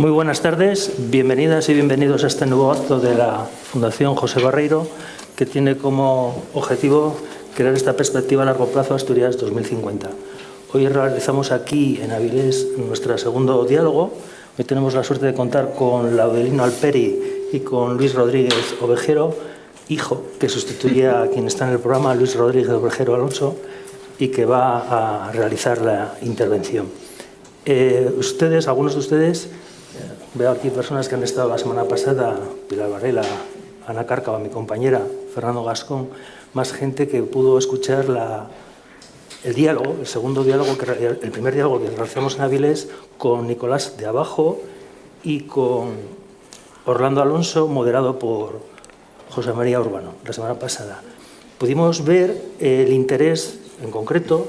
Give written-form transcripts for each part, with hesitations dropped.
Muy buenas tardes, bienvenidas y bienvenidos a este nuevo acto de la Fundación José Barreiro, que tiene como objetivo crear esta perspectiva a largo plazo Asturias 2050. Hoy realizamos aquí en Avilés nuestro segundo diálogo. Hoy tenemos la suerte de contar con Laudelino Alperi y con Luis Rodríguez Ovejero, hijo, que sustituye a quien está en el programa, Luis Rodríguez Ovejero Alonso, y que va a realizar la intervención. Algunos de ustedes, veo aquí personas que han estado la semana pasada, Pilar Varela, Ana Cárcava, mi compañera, Fernando Gascón, más gente que pudo escuchar el diálogo, el segundo diálogo, el primer diálogo que realizamos en Avilés con Nicolás de Abajo y con Orlando Alonso, moderado por José María Urbano, la semana pasada. Pudimos ver el interés en concreto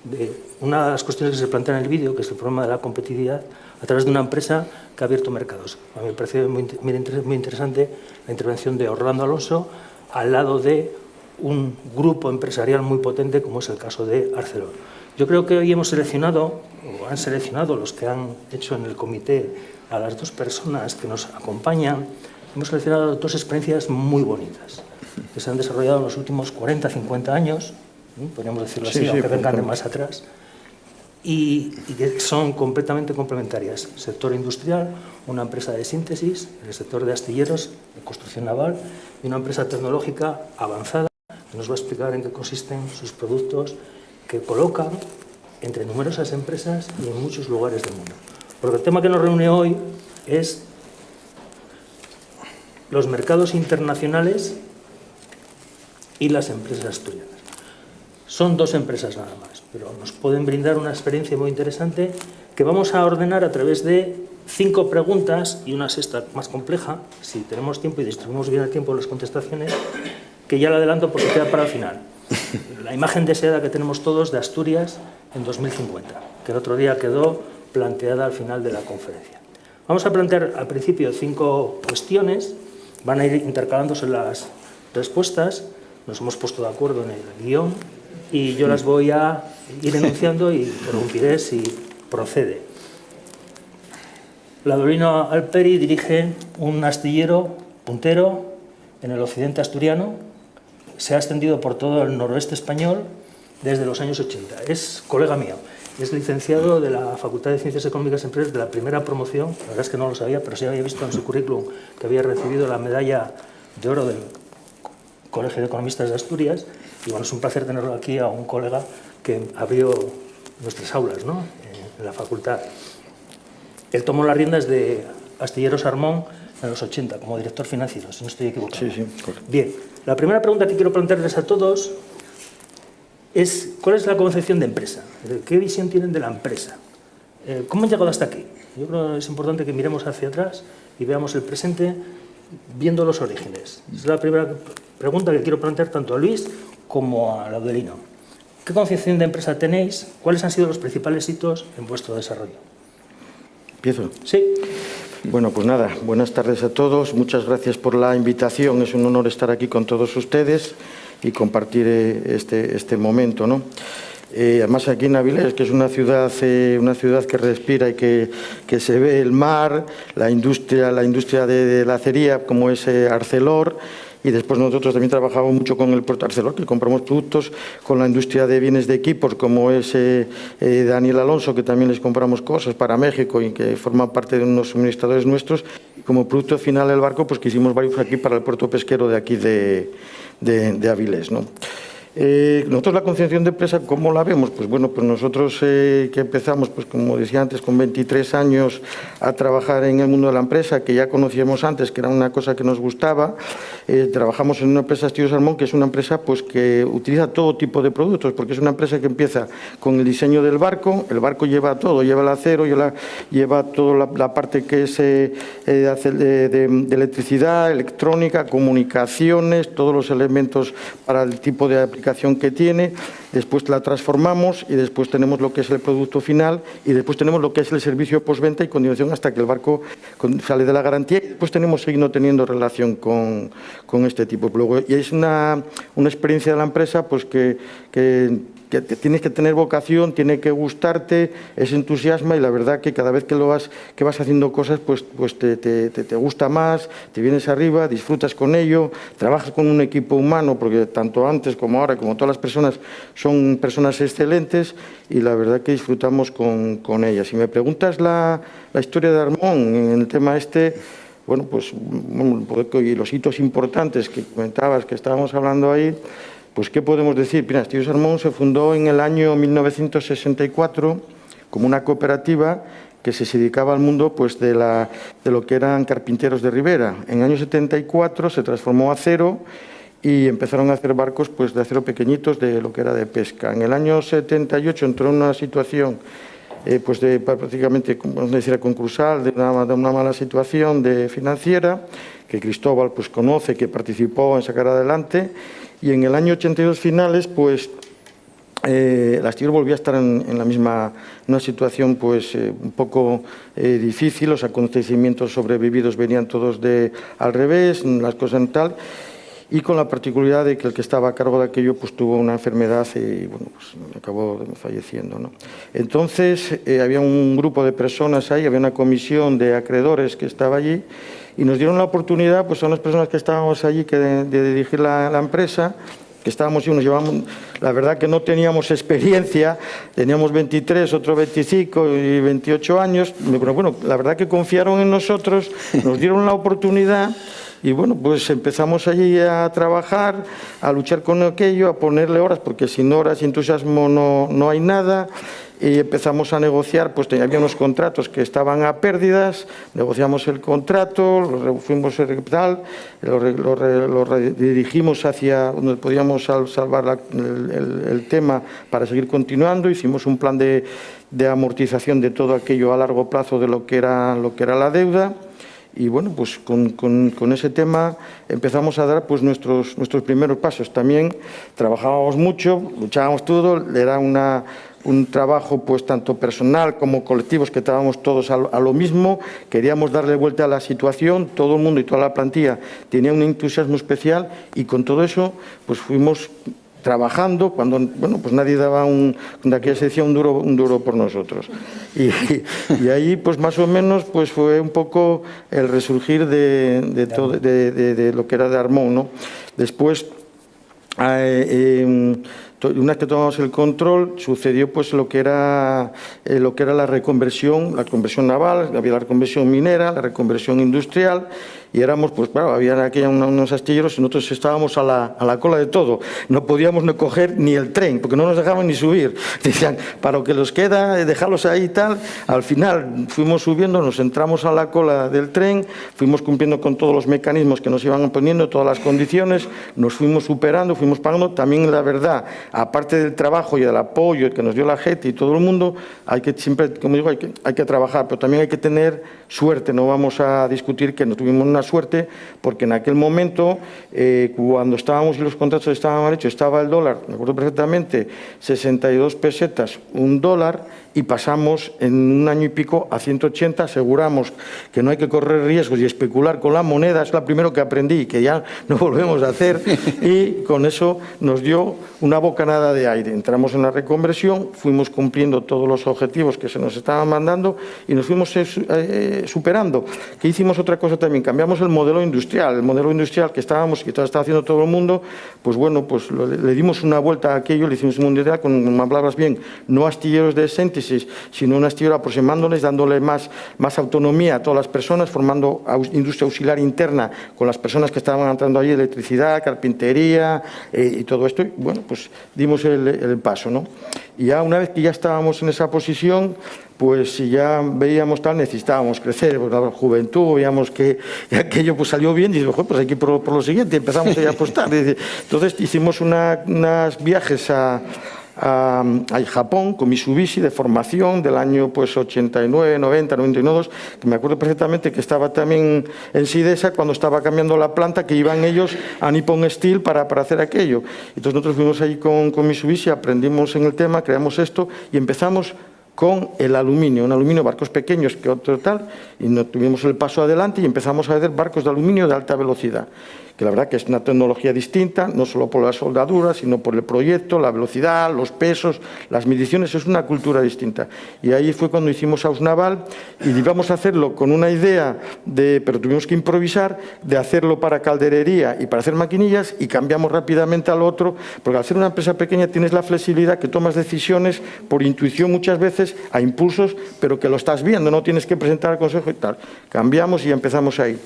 de una de las cuestiones que se plantean en el vídeo, que es el problema de la competitividad, a través de una empresa que ha abierto mercados. A mí me pareció muy interesante la intervención de Orlando Alonso al lado de un grupo empresarial muy potente como es el caso de Arcelor. Yo creo que hoy hemos seleccionado, o han seleccionado los que han hecho en el comité a las dos personas que nos acompañan, hemos seleccionado dos experiencias muy bonitas que se han desarrollado en los últimos 40-50 años, podríamos decirlo así, aunque vengan de más atrás, y que son completamente complementarias. Sector industrial, una empresa de síntesis, el sector de astilleros, de construcción naval, y una empresa tecnológica avanzada que nos va a explicar en qué consisten sus productos que colocan entre numerosas empresas y en muchos lugares del mundo. Porque el tema que nos reúne hoy es los mercados internacionales y las empresas asturianas. Son dos empresas nada más, pero nos pueden brindar una experiencia muy interesante que vamos a ordenar a través de 5 preguntas y una sexta más compleja, si tenemos tiempo y distribuimos bien el tiempo en las contestaciones, que ya lo adelanto porque queda para el final. La imagen deseada que tenemos todos de Asturias en 2050, que el otro día quedó planteada al final de la conferencia. Vamos a plantear al principio 5 cuestiones, van a ir intercalándose las respuestas, nos hemos puesto de acuerdo en el guión, y yo las voy a ir enunciando y interrumpiré si procede. Laudelino Alperi dirige un astillero puntero en el occidente asturiano, se ha extendido por todo el noroeste español desde los años 80. Es colega mío, es licenciado de la Facultad de Ciencias Económicas y Empresas de la primera promoción, la verdad es que no lo sabía, pero sí había visto en su currículum que había recibido la medalla de oro del Colegio de Economistas de Asturias. Y bueno, es un placer tenerlo aquí a un colega que abrió nuestras aulas, ¿no?, en la facultad. Él tomó las riendas de Astilleros Armón en los 80 como director financiero, si no estoy equivocado. Sí, correcto. Bien, la primera pregunta que quiero plantearles a todos es ¿cuál es la concepción de empresa? ¿Qué visión tienen de la empresa? ¿Cómo han llegado hasta aquí? Yo creo que es importante que miremos hacia atrás y veamos el presente viendo los orígenes. Es la primera pregunta que quiero plantear tanto a Luis como a Laudelino. ¿Qué concepción de empresa tenéis? ¿Cuáles han sido los principales hitos en vuestro desarrollo? ¿Empiezo? Sí. Bueno, pues nada, buenas tardes a todos. Muchas gracias por la invitación. Es un honor estar aquí con todos ustedes y compartir este momento, ¿no? Además aquí en Avilés, que es una ciudad que respira y que se ve el mar, la industria de la acería como es Arcelor. Y después nosotros también trabajamos mucho con el puerto Arcelor, que compramos productos, con la industria de bienes de equipos, como es Daniel Alonso, que también les compramos cosas para México y que forman parte de unos suministradores nuestros. Y como producto final del barco, pues que hicimos varios aquí para el puerto pesquero de aquí de Avilés, ¿no? Nosotros la concepción de empresa, ¿cómo la vemos? Pues bueno, pues nosotros que empezamos, pues como decía antes, con 23 años a trabajar en el mundo de la empresa, que ya conocíamos antes, que era una cosa que nos gustaba. Trabajamos en una empresa Astilleros Armón, que es una empresa pues que utiliza todo tipo de productos, porque es una empresa que empieza con el diseño del barco. El barco lleva todo, lleva el acero, lleva toda la parte que es de electricidad, electrónica, comunicaciones, todos los elementos para el tipo de aplicación que tiene. Después la transformamos y después tenemos lo que es el producto final y después tenemos lo que es el servicio postventa y continuación hasta que el barco sale de la garantía, y después seguimos teniendo relación con este tipo. Luego, y es una experiencia de la empresa pues que que tienes que tener vocación, tiene que gustarte, es entusiasma y la verdad que cada vez que vas haciendo cosas, pues te gusta más, te vienes arriba, disfrutas con ello, trabajas con un equipo humano, porque tanto antes como ahora, como todas las personas, son personas excelentes y la verdad que disfrutamos con ellas. Si me preguntas la historia de Armón en el tema bueno, pues y los hitos importantes que comentabas, que estábamos hablando ahí, pues ¿qué podemos decir? Mira, Astilleros Armón se fundó en el año 1964 como una cooperativa que se dedicaba al mundo pues, de lo que eran carpinteros de ribera. En el año 74 se transformó a acero y empezaron a hacer barcos pues, de acero pequeñitos de lo que era de pesca. En el año 78 entró en una situación pues prácticamente, vamos a decir, concursal, de una mala situación financiera, que Cristóbal pues, conoce, que participó en sacar adelante, y en el año 82 finales, pues, el astillero volvía a estar en la misma una situación pues un poco difícil, los acontecimientos sobrevividos venían todos al revés, las cosas en tal, y con la particularidad de que el que estaba a cargo de aquello pues tuvo una enfermedad y bueno, pues acabó falleciendo, ¿no? Entonces había un grupo de personas ahí, había una comisión de acreedores que estaba allí y nos dieron la oportunidad, pues son las personas que estábamos allí de dirigir la empresa, que estábamos y nos llevamos, la verdad que no teníamos experiencia, teníamos 23, otros 25 y 28 años, pero bueno, la verdad que confiaron en nosotros, nos dieron la oportunidad. Y bueno, pues empezamos allí a trabajar, a luchar con aquello, a ponerle horas, porque sin horas y entusiasmo no hay nada. Y empezamos a negociar, pues había unos contratos que estaban a pérdidas, negociamos el contrato, lo redirigimos hacia donde podíamos salvar el tema para seguir continuando, hicimos un plan de amortización de todo aquello a largo plazo de lo que era la deuda. Y bueno, pues con ese tema empezamos a dar pues nuestros primeros pasos. También trabajábamos mucho, luchábamos todo, era un trabajo pues tanto personal como colectivos que estábamos todos a lo mismo, queríamos darle vuelta a la situación, todo el mundo y toda la plantilla tenía un entusiasmo especial y con todo eso pues fuimos trabajando cuando bueno pues nadie daba de aquella sección un duro por nosotros y ahí pues más o menos pues fue un poco el resurgir de lo que era de Armón, ¿no? Después una vez que tomamos el control sucedió pues lo que era la reconversión naval, había la reconversión minera, la reconversión industrial. Y éramos, pues claro, había aquí unos astilleros y nosotros estábamos a la cola de todo. No podíamos no coger ni el tren, porque no nos dejaban ni subir. Decían, para lo que los queda, dejarlos ahí y tal. Al final fuimos subiendo, nos entramos a la cola del tren, fuimos cumpliendo con todos los mecanismos que nos iban poniendo, todas las condiciones, nos fuimos superando, fuimos pagando. También, la verdad, aparte del trabajo y del apoyo que nos dio la gente y todo el mundo, hay que siempre, como digo, hay que trabajar, pero también hay que tener suerte. No vamos a discutir que no tuvimos una suerte, porque en aquel momento, cuando estábamos y los contratos estaban mal hechos, estaba el dólar, me acuerdo perfectamente, 62 pesetas, un dólar, y pasamos en un año y pico a 180, aseguramos que no hay que correr riesgos y especular con la moneda, es lo primero que aprendí, que ya no volvemos a hacer, y con eso nos dio una bocanada de aire. Entramos en la reconversión, fuimos cumpliendo todos los objetivos que se nos estaban mandando y nos fuimos superando. ¿Qué hicimos? Otra cosa también, cambiamos el modelo industrial que estábamos, que estaba haciendo todo el mundo, pues bueno, pues le dimos una vuelta a aquello, le hicimos un mundial con palabras bien, no astilleros de síntesis, sino un astillero aproximándoles, dándole más autonomía a todas las personas, formando industria auxiliar interna con las personas que estaban entrando allí, electricidad, carpintería y todo esto. Y bueno, pues dimos el paso, ¿no? Y ya una vez que ya estábamos en esa posición, pues si ya veíamos tal, necesitábamos crecer, pues la juventud, veíamos que aquello pues salió bien, y dijimos, pues hay que ir por lo siguiente, empezamos a apostar. Entonces hicimos unos viajes a Japón con Mitsubishi de formación del año pues 89, 90, 99, que me acuerdo perfectamente que estaba también en Sidesa cuando estaba cambiando la planta, que iban ellos a Nippon Steel para hacer aquello. Entonces nosotros fuimos ahí con Mitsubishi, aprendimos en el tema, creamos esto y empezamos con el aluminio, barcos pequeños que otro tal, y nos tuvimos el paso adelante y empezamos a hacer barcos de aluminio de alta velocidad. que la verdad que es una tecnología distinta, no solo por la soldadura, sino por el proyecto, la velocidad, los pesos, las mediciones, es una cultura distinta. Y ahí fue cuando hicimos Ausnaval y íbamos a hacerlo con una idea, pero tuvimos que improvisar, de hacerlo para calderería y para hacer maquinillas, y cambiamos rápidamente al otro, porque al ser una empresa pequeña tienes la flexibilidad que tomas decisiones por intuición muchas veces, a impulsos, pero que lo estás viendo, no tienes que presentar al consejo y tal. Cambiamos y empezamos ahí.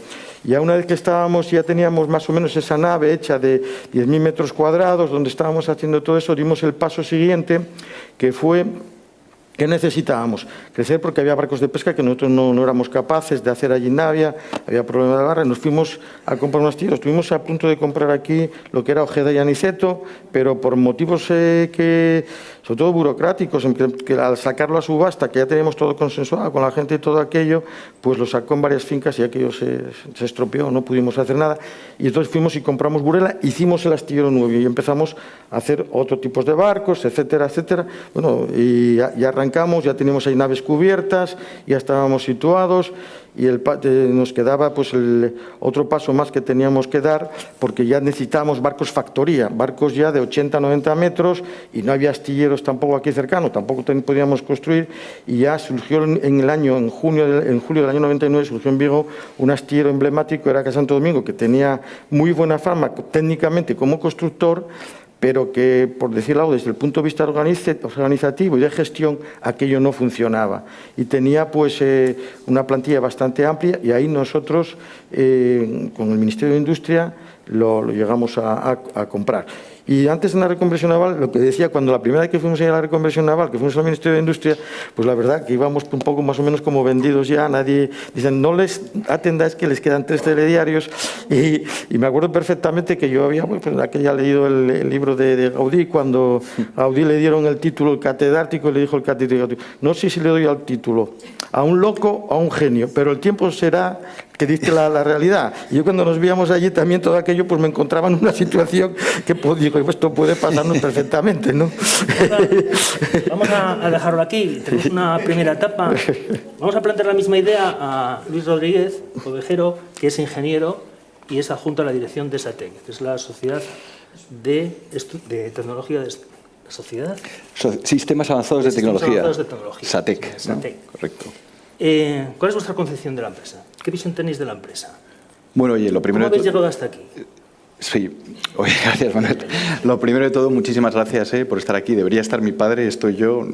Ya una vez que estábamos, ya teníamos más o menos esa nave hecha de 10.000 metros cuadrados, donde estábamos haciendo todo eso, dimos el paso siguiente, que fue... ¿Qué necesitábamos? Crecer, porque había barcos de pesca que nosotros no éramos capaces de hacer allí en Navia, había problemas de barra, nos fuimos a comprar unos tiros. Estuvimos a punto de comprar aquí lo que era Ojeda y Aniceto, pero por motivos sobre todo burocráticos, que al sacarlo a subasta, que ya teníamos todo consensuado con la gente y todo aquello, pues lo sacó en varias fincas y aquello se estropeó, no pudimos hacer nada. Y entonces fuimos y compramos Burela, hicimos el astillero nuevo y empezamos a hacer otro tipo de barcos, etcétera, etcétera. Bueno, y ya arrancamos, ya teníamos ahí naves cubiertas, ya estábamos situados y nos quedaba pues otro paso más que teníamos que dar, porque ya necesitábamos barcos factoría, barcos ya de 80, 90 metros, y no había astilleros tampoco aquí cercano, tampoco podíamos construir, y ya surgió en julio del año 99, surgió en Vigo un astillero emblemático, era Casa Santo Domingo, que tenía muy buena fama técnicamente como constructor, pero que, por decirlo algo, desde el punto de vista organizativo y de gestión, aquello no funcionaba. Y tenía pues una plantilla bastante amplia, y ahí nosotros, con el Ministerio de Industria, lo llegamos a comprar. Y antes en la reconversión naval, lo que decía, cuando la primera vez que fuimos a la reconversión naval, que fuimos al Ministerio de Industria, pues la verdad que íbamos un poco más o menos como vendidos ya, nadie, dicen, no les atendáis que les quedan 3 telediarios, y me acuerdo perfectamente que yo había, pues, aquella leído el libro de Gaudí, cuando a Gaudí le dieron el título el catedrático, y le dijo el catedrático, no sé si le doy al título a un loco o a un genio, pero el tiempo será que dice la realidad. Y yo cuando nos veíamos allí también todo aquello, pues me encontraba en una situación que digo, esto puede pasarnos perfectamente, ¿no? Vamos a dejarlo aquí. Tenemos una primera etapa. Vamos a plantear la misma idea a Luis Rodríguez, ovejero, que es ingeniero y es adjunto a la dirección de SATEC, que es la Sociedad de Tecnología de... ¿Sociedad? Sistemas Avanzados de Tecnología. SATEC. ¿no? SATEC. Correcto. ¿Cuál es vuestra concepción de la empresa? ¿Qué visión tenéis de la empresa? Bueno, oye, lo primero... ¿Cómo habéis llegado hasta aquí? Sí, oye, gracias, Manuel. Lo primero de todo, muchísimas gracias por estar aquí. Debería estar mi padre, estoy yo.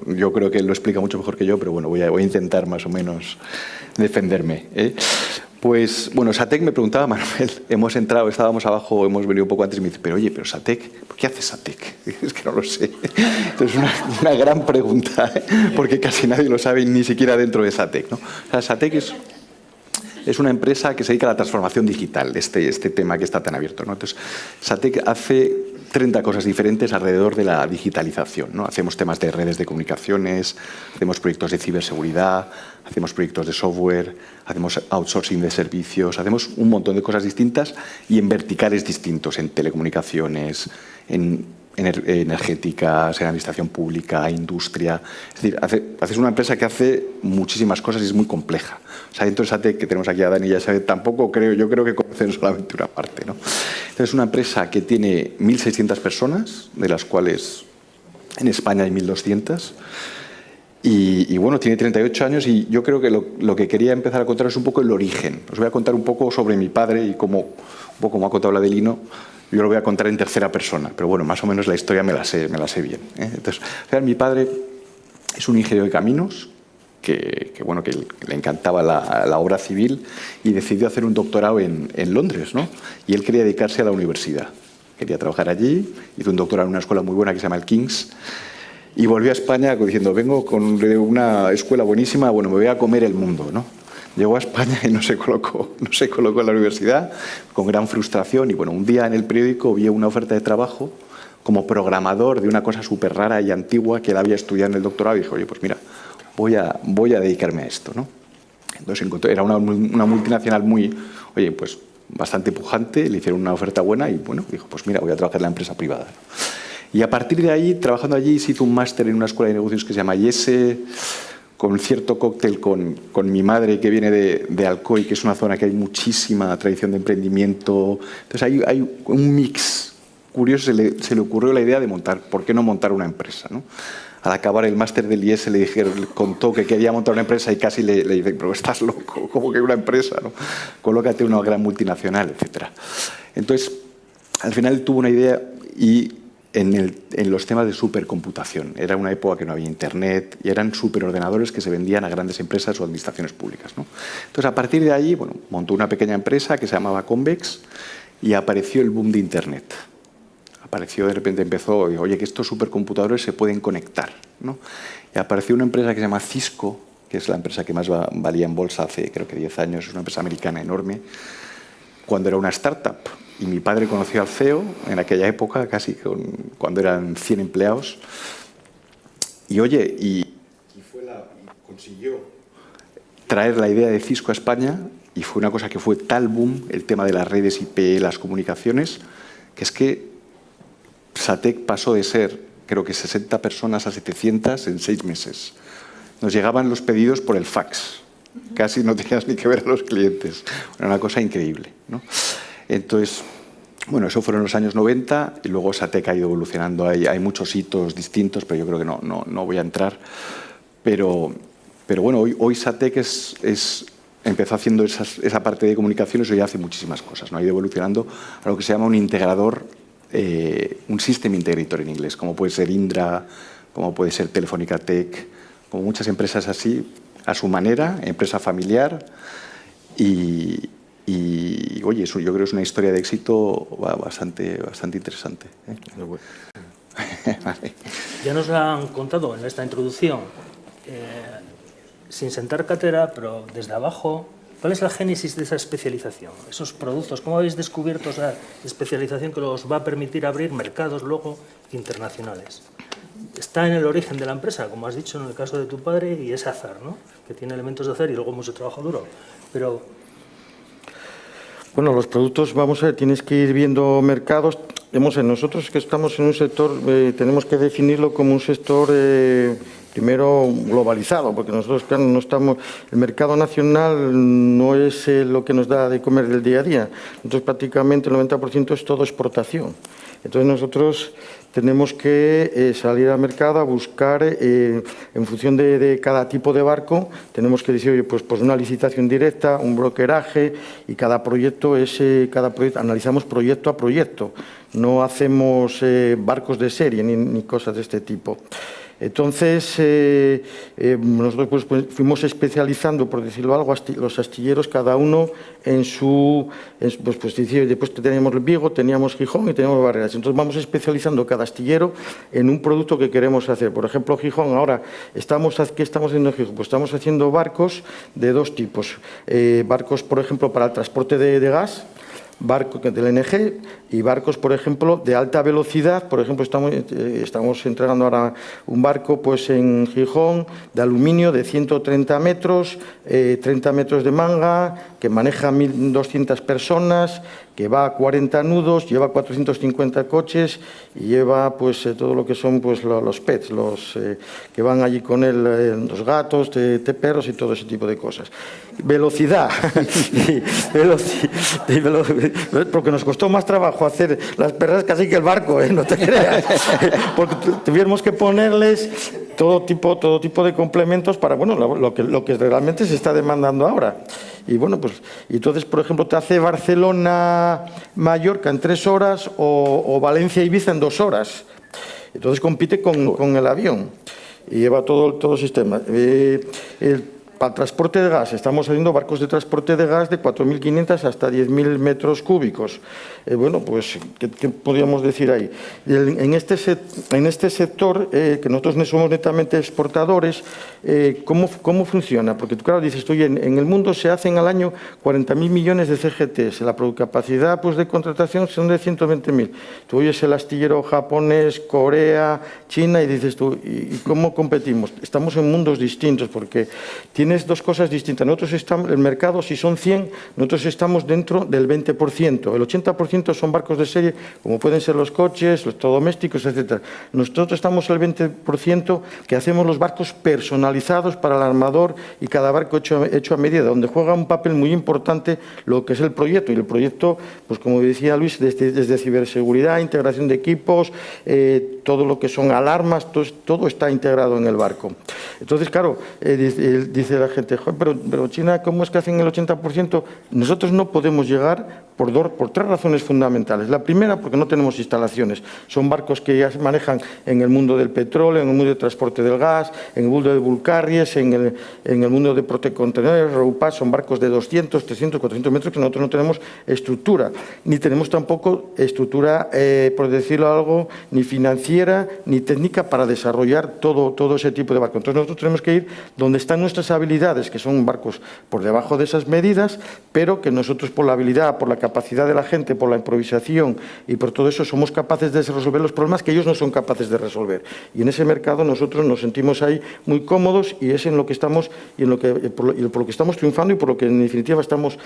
Yo creo que él lo explica mucho mejor que yo, pero bueno, voy a intentar más o menos defenderme. Pues, bueno, SATEC, me preguntaba Manuel, hemos entrado, estábamos abajo, hemos venido un poco antes y me dice, pero oye, pero SATEC, ¿por qué hace SATEC? Es que no lo sé. Entonces, una gran pregunta, porque casi nadie lo sabe, ni siquiera dentro de SATEC, ¿no? O sea, SATEC es una empresa que se dedica a la transformación digital, este tema que está tan abierto, ¿no? Entonces, SATEC hace 30 cosas diferentes alrededor de la digitalización, ¿no? Hacemos temas de redes de comunicaciones, hacemos proyectos de ciberseguridad, hacemos proyectos de software, hacemos outsourcing de servicios, hacemos un montón de cosas distintas y en verticales distintos, en telecomunicaciones, en energéticas, en administración pública, industria. Es decir, haces una empresa que hace muchísimas cosas y es muy compleja. O sea, dentro de SATEC, que tenemos aquí a Dani, ya sabe, tampoco yo creo que conocen solamente una parte, ¿no? Entonces, es una empresa que tiene 1.600 personas, de las cuales en España hay 1.200. Y bueno, tiene 38 años y yo creo que lo que quería empezar a contar es un poco el origen. Os voy a contar un poco sobre mi padre y un poco como ha contado la de Lino. Yo lo voy a contar en tercera persona, pero bueno, más o menos la historia me la sé bien. Entonces, mi padre es un ingeniero de caminos que le encantaba la obra civil y decidió hacer un doctorado en Londres, ¿no? Y él quería dedicarse a la universidad. Quería trabajar allí, hizo un doctorado en una escuela muy buena que se llama el King's y volvió a España diciendo, vengo con una escuela buenísima, bueno, me voy a comer el mundo, ¿no? Llegó a España y no se colocó en la universidad, con gran frustración. Y bueno, un día en el periódico vio una oferta de trabajo como programador de una cosa súper rara y antigua que él había estudiado en el doctorado y dijo, oye, pues mira, voy a dedicarme a esto, ¿no? Entonces era una multinacional pues bastante pujante, le hicieron una oferta buena y bueno, dijo, pues mira, voy a trabajar en la empresa privada. Y a partir de ahí, trabajando allí, se hizo un máster en una escuela de negocios que se llama IESE, con cierto cóctel con mi madre, que viene de Alcoy, que es una zona que hay muchísima tradición de emprendimiento. Entonces hay un mix curioso. Se le ocurrió la idea de montar, ¿por qué no montar una empresa, ¿no? Al acabar el máster del IES le contó que quería montar una empresa y casi le dicen, pero estás loco, ¿cómo que una empresa, ¿no? Colócate una gran multinacional, etc. Entonces, al final tuvo una idea y en los temas de supercomputación. Era una época que no había internet y eran superordenadores que se vendían a grandes empresas o administraciones públicas, ¿no? Entonces, a partir de allí, bueno, montó una pequeña empresa que se llamaba Convex y apareció el boom de internet. Apareció, de repente empezó, oye, que estos supercomputadores se pueden conectar, ¿no? Y apareció una empresa que se llama Cisco, que es la empresa que más valía en bolsa hace, creo que 10 años, es una empresa americana enorme, cuando era una startup. Y mi padre conoció al CEO en aquella época, casi cuando eran 100 empleados. Y oye, consiguió traer la idea de Cisco a España, y fue una cosa que fue tal boom, el tema de las redes IP, las comunicaciones, que es que Satec pasó de ser, creo que 60 personas a 700 en 6 meses. Nos llegaban los pedidos por el fax. Casi no tenías ni que ver a los clientes. Era una cosa increíble, ¿no? Entonces, bueno, eso fueron los años 90 y luego Satec ha ido evolucionando. Hay muchos hitos distintos, pero yo creo que no voy a entrar. Pero bueno, hoy Satec empezó haciendo esa parte de comunicaciones y hoy hace muchísimas cosas, ¿no? Ha ido evolucionando a lo que se llama un integrador, un System Integrator en inglés, como puede ser Indra, como puede ser Telefónica Tech, como muchas empresas así, a su manera, empresa familiar. Y oye, eso yo creo que es una historia de éxito bastante interesante, ¿eh? Vale. Ya nos lo han contado en esta introducción, sin sentar cátedra, pero desde abajo, ¿cuál es la génesis de esa especialización? Esos productos, ¿cómo habéis descubierto esa especialización que os va a permitir abrir mercados luego internacionales? Está en el origen de la empresa, como has dicho en el caso de tu padre, y es azar, ¿no? Que tiene elementos de azar y luego mucho trabajo duro. Pero bueno, los productos, vamos a ver, tienes que ir viendo mercados. Nosotros que estamos en un sector, tenemos que definirlo como un sector, primero, globalizado, porque nosotros, claro, no estamos. El mercado nacional no es lo que nos da de comer del día a día. Nosotros prácticamente el 90% es todo exportación. Entonces nosotros tenemos que salir al mercado a buscar, en función de cada tipo de barco, tenemos que decir, oye, pues una licitación directa, un brokeraje, y cada proyecto analizamos proyecto a proyecto. No hacemos barcos de serie ni cosas de este tipo. Entonces, nosotros pues fuimos especializando, por decirlo algo, los astilleros, cada uno en su. Después teníamos el Vigo, teníamos Gijón y teníamos Barreras. Entonces, vamos especializando cada astillero en un producto que queremos hacer. Por ejemplo, Gijón, ahora, ¿qué estamos haciendo en Gijón? Pues estamos haciendo barcos de dos tipos. Barcos, por ejemplo, para el transporte de gas, barcos del NG, y barcos, por ejemplo, de alta velocidad. Por ejemplo, estamos entregando ahora un barco pues en Gijón de aluminio de 130 metros, 30 metros de manga, que maneja 1.200 personas, que va a 40 nudos, lleva 450 coches y lleva pues todo lo que son pues los pets, que van allí con él, los gatos, perros y todo ese tipo de cosas. Velocidad. Porque nos costó más trabajo hacer las perras casi que el barco, no te creas. Porque tuviéramos que ponerles todo tipo de complementos para, bueno, lo que realmente se está demandando ahora. Y bueno, pues entonces, por ejemplo, te hace Barcelona-Mallorca en 3 horas o Valencia-Ibiza en 2 horas. Entonces compite con el avión y lleva todo el sistema. Para el transporte de gas, estamos haciendo barcos de transporte de gas de 4.500 hasta 10.000 metros cúbicos. Bueno, pues, ¿qué podríamos decir ahí? En este sector, que nosotros somos netamente exportadores, ¿cómo funciona? Porque tú, claro, dices, oye, en el mundo se hacen al año 40.000 millones de CGTs, la capacidad pues, de contratación son de 120.000. Tú oyes el astillero japonés, Corea, China, y dices tú, ¿y cómo competimos? Estamos en mundos distintos, porque tienes es dos cosas distintas. Nosotros estamos, el mercado, si son 100, nosotros estamos dentro del 20%. El 80% son barcos de serie, como pueden ser los coches, los electrodomésticos, etc. Nosotros estamos el 20% que hacemos los barcos personalizados para el armador y cada barco hecho a medida, donde juega un papel muy importante lo que es el proyecto. Y el proyecto, pues como decía Luis, desde ciberseguridad, integración de equipos, todo lo que son alarmas, todo está integrado en el barco. Entonces, claro, dice la gente, pero China, ¿cómo es que hacen el 80%? Nosotros no podemos llegar por tres razones fundamentales. La primera, porque no tenemos instalaciones. Son barcos que ya se manejan en el mundo del petróleo, en el mundo del transporte del gas, en el mundo de bulk carriers, en el mundo de contenedores, ROPAS, son barcos de 200, 300, 400 metros que nosotros no tenemos estructura. Ni tenemos tampoco estructura, por decirlo algo, ni financiera, ni técnica para desarrollar todo ese tipo de barcos. Entonces nosotros tenemos que ir donde están nuestras habilidades, que son barcos por debajo de esas medidas, pero que nosotros por la habilidad, por la capacidad de la gente, por la improvisación y por todo eso somos capaces de resolver los problemas que ellos no son capaces de resolver. Y en ese mercado nosotros nos sentimos ahí muy cómodos y es en lo que estamos y por lo que estamos triunfando y por lo que en definitiva estamos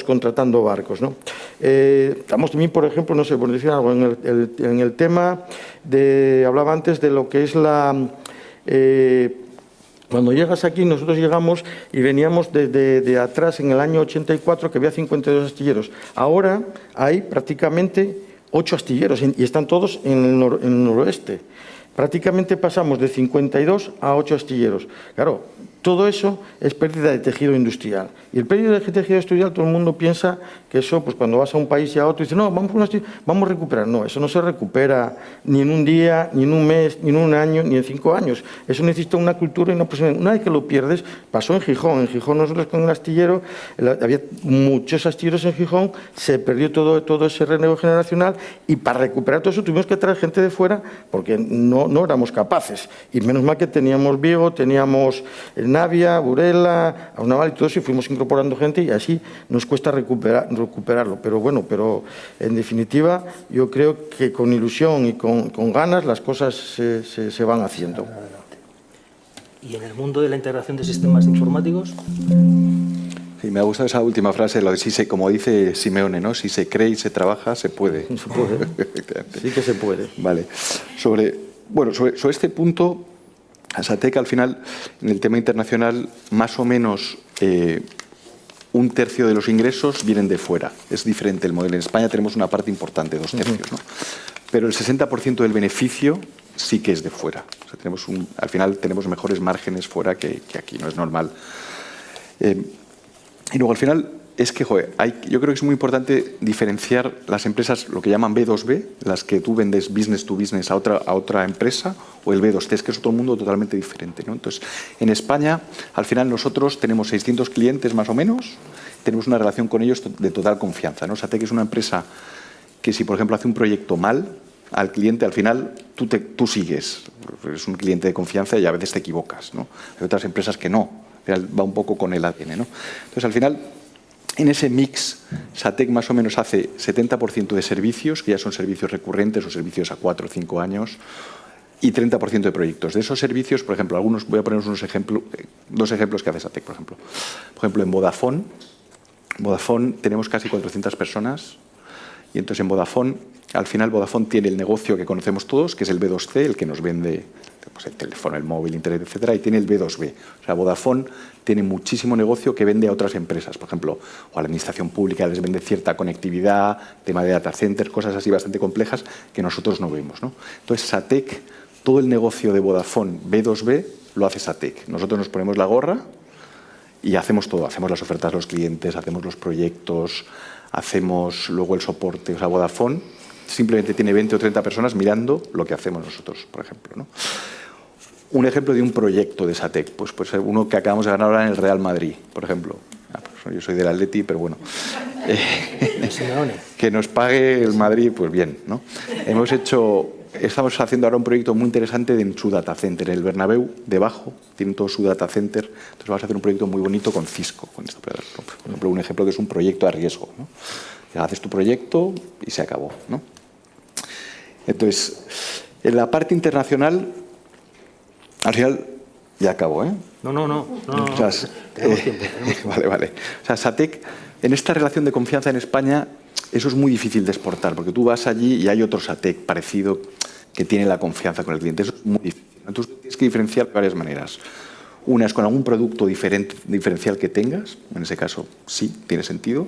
contratando barcos, ¿no? Estamos también, por ejemplo, no sé, por decir algo, en el tema hablaba antes de lo que es cuando llegas aquí, nosotros llegamos y veníamos de atrás en el año 84, que había 52 astilleros. Ahora hay prácticamente 8 astilleros y están todos en el noroeste. Prácticamente pasamos de 52 a 8 astilleros. Claro, todo eso es pérdida de tejido industrial. Y el pérdida de tejido industrial, todo el mundo piensa que eso, pues cuando vas a un país y a otro, dices, no, vamos a recuperar. No, eso no se recupera ni en un día, ni en un mes, ni en un año, ni en 5 años. Eso necesita una cultura y una personalidad. Una vez que lo pierdes, pasó en Gijón. En Gijón nosotros con el astillero, había muchos astilleros en Gijón, se perdió todo ese relevo generacional y para recuperar todo eso tuvimos que traer gente de fuera porque no éramos capaces. Y menos mal que teníamos Vigo, teníamos Navia, Burela, Aunaval y todo eso, y fuimos incorporando gente y así nos cuesta recuperarlo. Pero bueno, en definitiva yo creo que con ilusión y con ganas las cosas se van haciendo. ¿Y en el mundo de la integración de sistemas informáticos? Sí, me ha gustado esa última frase, lo de como dice Simeone, ¿no? Si se cree y se trabaja, se puede. Se puede. Sí que se puede. Vale. Sobre este punto, SATEC, al final, en el tema internacional, más o menos 1/3 de los ingresos vienen de fuera. Es diferente el modelo. En España tenemos una parte importante, 2/3, ¿no? Pero el 60% del beneficio sí que es de fuera. O sea, al final tenemos mejores márgenes fuera que aquí, no es normal. Y luego, al final, es que, yo creo que es muy importante diferenciar las empresas, lo que llaman B2B, las que tú vendes business to business a otra empresa, o el B2C, es que es otro mundo totalmente diferente, ¿no? Entonces, en España, al final nosotros tenemos 600 clientes más o menos, tenemos una relación con ellos de total confianza, ¿no? SATEC es una empresa que si, por ejemplo, hace un proyecto mal, al cliente, al final, tú sigues. Eres un cliente de confianza y a veces te equivocas, ¿no? Hay otras empresas que no, al final va un poco con el ADN, ¿no? Entonces, al final, en ese mix, SATEC más o menos hace 70% de servicios, que ya son servicios recurrentes o servicios a 4 o 5 años, y 30% de proyectos. De esos servicios, por ejemplo, voy a poner dos ejemplos que hace SATEC, por ejemplo. Por ejemplo, en Vodafone tenemos casi 400 personas, y entonces en Vodafone, al final Vodafone tiene el negocio que conocemos todos, que es el B2C, el que nos vende pues, el teléfono, el móvil, internet, etcétera, y tiene el B2B. O sea, Vodafone tiene muchísimo negocio que vende a otras empresas, por ejemplo, o a la administración pública les vende cierta conectividad, tema de data centers, cosas así bastante complejas que nosotros no vemos, ¿no? Entonces, SATEC, todo el negocio de Vodafone B2B lo hace SATEC. Nosotros nos ponemos la gorra y hacemos todo, hacemos las ofertas a los clientes, hacemos los proyectos, hacemos luego el soporte. O sea, Vodafone simplemente tiene 20 o 30 personas mirando lo que hacemos nosotros, por ejemplo, ¿no? Un ejemplo de un proyecto de SATEC, pues uno que acabamos de ganar ahora en el Real Madrid, por ejemplo. Pues yo soy del Atleti, pero bueno. Que nos pague el Madrid, pues bien, ¿no? Estamos haciendo ahora un proyecto muy interesante en su data center, en el Bernabéu, debajo, tienen todo su data center. Entonces vamos a hacer un proyecto muy bonito con Cisco. Por ejemplo, un ejemplo que es un proyecto a riesgo, ¿no? Haces tu proyecto y se acabó, ¿no? Entonces, en la parte internacional, al final, Ya acabo, ¿eh? No. O sea, Tenemos tiempo. Vale. O sea, SATEC, en esta relación de confianza en España, eso es muy difícil de exportar, porque tú vas allí y hay otro SATEC parecido que tiene la confianza con el cliente. Eso es muy difícil. Entonces, tienes que diferenciar de varias maneras. Una es con algún producto diferencial que tengas, en ese caso sí, tiene sentido.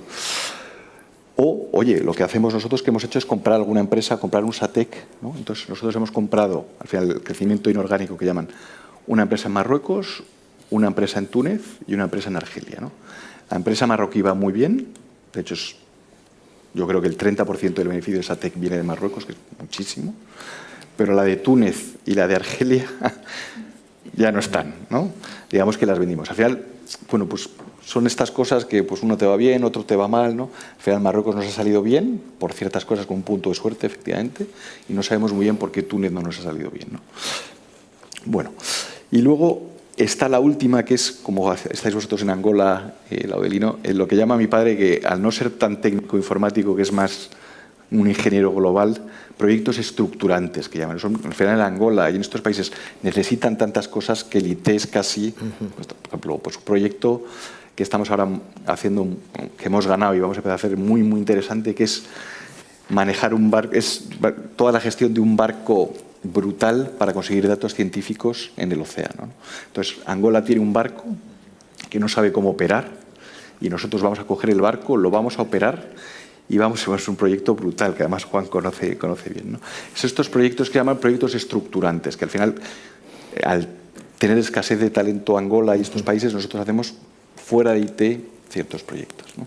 O, oye, lo que hacemos nosotros que hemos hecho es comprar alguna empresa, comprar un SATEC, ¿no? Entonces, nosotros hemos comprado, al final, el crecimiento inorgánico que llaman, una empresa en Marruecos, una empresa en Túnez y una empresa en Argelia, ¿no? La empresa marroquí va muy bien, de hecho, yo creo que el 30% del beneficio de SATEC viene de Marruecos, que es muchísimo, pero la de Túnez y la de Argelia ya no están, ¿no? Digamos que las vendimos. Al final, bueno, pues son estas cosas que pues uno te va bien, otro te va mal, ¿no? Al final Marruecos nos ha salido bien, por ciertas cosas con un punto de suerte, efectivamente, y no sabemos muy bien por qué Túnez no nos ha salido bien, ¿no? Bueno, y luego está la última, que es, como estáis vosotros en Angola, Laudelino, lo que llama mi padre, que al no ser tan técnico informático, que es más un ingeniero global, proyectos estructurantes, que llaman. Al final en Angola y en estos países necesitan tantas cosas que el IT es casi, pues, por ejemplo, pues un proyecto que estamos ahora haciendo, que hemos ganado y vamos a empezar a hacer muy, muy interesante, que es manejar un barco, es toda la gestión de un barco brutal para conseguir datos científicos en el océano, ¿no? Entonces, Angola tiene un barco que no sabe cómo operar y nosotros vamos a coger el barco, lo vamos a operar y es un proyecto brutal, que además Juan conoce bien, ¿no? Es estos proyectos que llaman proyectos estructurantes, que al final, al tener escasez de talento Angola y estos países, nosotros hacemos fuera de IT ciertos proyectos, ¿no?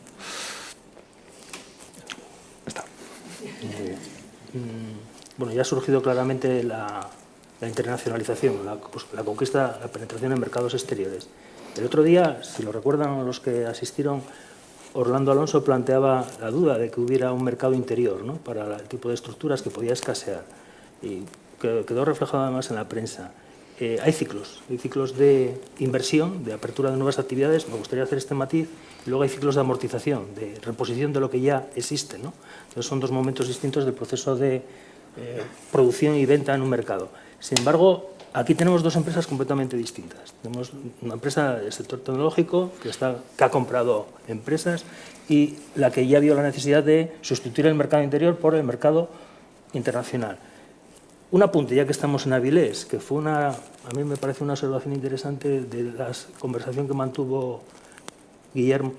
Está. Bueno, ya ha surgido claramente la internacionalización, la conquista, la penetración en mercados exteriores. El otro día, si lo recuerdan los que asistieron, Orlando Alonso planteaba la duda de que hubiera un mercado interior, ¿no?, para el tipo de estructuras que podía escasear. Y quedó reflejado además en la prensa. Hay ciclos de inversión, de apertura de nuevas actividades, me gustaría hacer este matiz, y luego hay ciclos de amortización, de reposición de lo que ya existe, ¿no? Entonces son dos momentos distintos del proceso de producción y venta en un mercado. Sin embargo, aquí tenemos dos empresas completamente distintas. Tenemos una empresa del sector tecnológico que ha comprado empresas y la que ya vio la necesidad de sustituir el mercado interior por el mercado internacional. Un apunte, ya que estamos en Avilés, que fue a mí me parece una observación interesante de la conversación que mantuvo Guillermo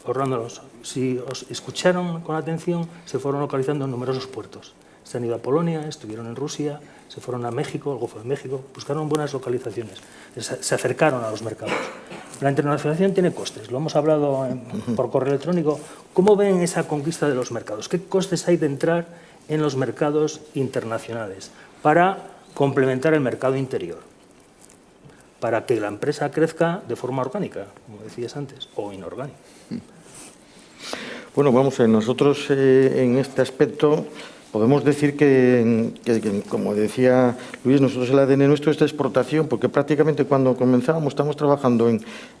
Orlando Alonso. Si os escucharon con atención, se fueron localizando en numerosos puertos. Se han ido a Polonia, estuvieron en Rusia, se fueron a México, al Golfo de México, buscaron buenas localizaciones, se acercaron a los mercados. La internacionalización tiene costes, lo hemos hablado por correo electrónico. ¿Cómo ven esa conquista de los mercados? ¿Qué costes hay de entrar en los mercados internacionales para complementar el mercado interior? Para que la empresa crezca de forma orgánica, como decías antes, o inorgánica. Bueno, vamos a ver, nosotros en este aspecto podemos decir que, como decía Luis, nosotros el ADN nuestro es de exportación, porque prácticamente cuando comenzamos estamos trabajando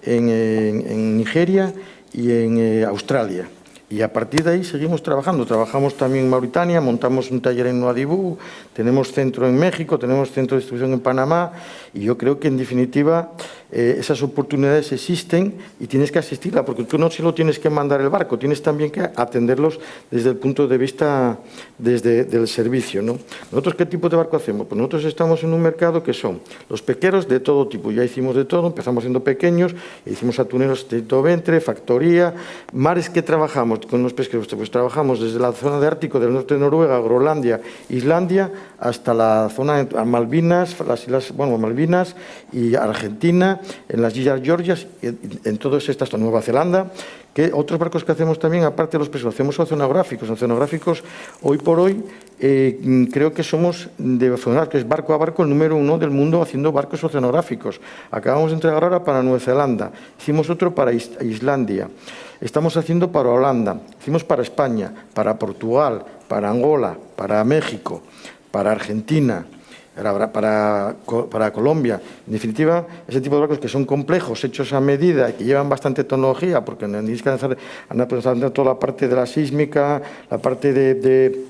en Nigeria y en Australia. Y a partir de ahí seguimos trabajando. Trabajamos también en Mauritania, montamos un taller en Nuadhibou, tenemos centro en México, tenemos centro de distribución en Panamá, y yo creo que en definitiva esas oportunidades existen y tienes que asistirla, porque tú no solo tienes que mandar el barco, tienes también que atenderlos desde el punto de vista del servicio, ¿no? ¿Nosotros qué tipo de barco hacemos? Pues nosotros estamos en un mercado que son los pequeros de todo tipo, ya hicimos de todo, empezamos siendo pequeños, hicimos atuneros de ventre, factoría, mares que trabajamos con los pesqueros, pues trabajamos desde la zona de Ártico del norte de Noruega, Groenlandia, Islandia, hasta la zona de Malvinas, las islas, bueno, Malvinas y Argentina, en las Islas Georgias, en todas estas, Nueva Zelanda. Que otros barcos que hacemos también, aparte de los pesqueros, hacemos oceanográficos. Oceanográficos, hoy por hoy, creo que somos, que es barco a barco, el número 1 del mundo haciendo barcos oceanográficos. Acabamos de entregar ahora para Nueva Zelanda, hicimos otro para Islandia, estamos haciendo para Holanda, hicimos para España, para Portugal, para Angola, para México, para Argentina, para Colombia. En definitiva, ese tipo de barcos que son complejos, hechos a medida, que llevan bastante tecnología, porque han pensado toda la parte de la sísmica, la parte de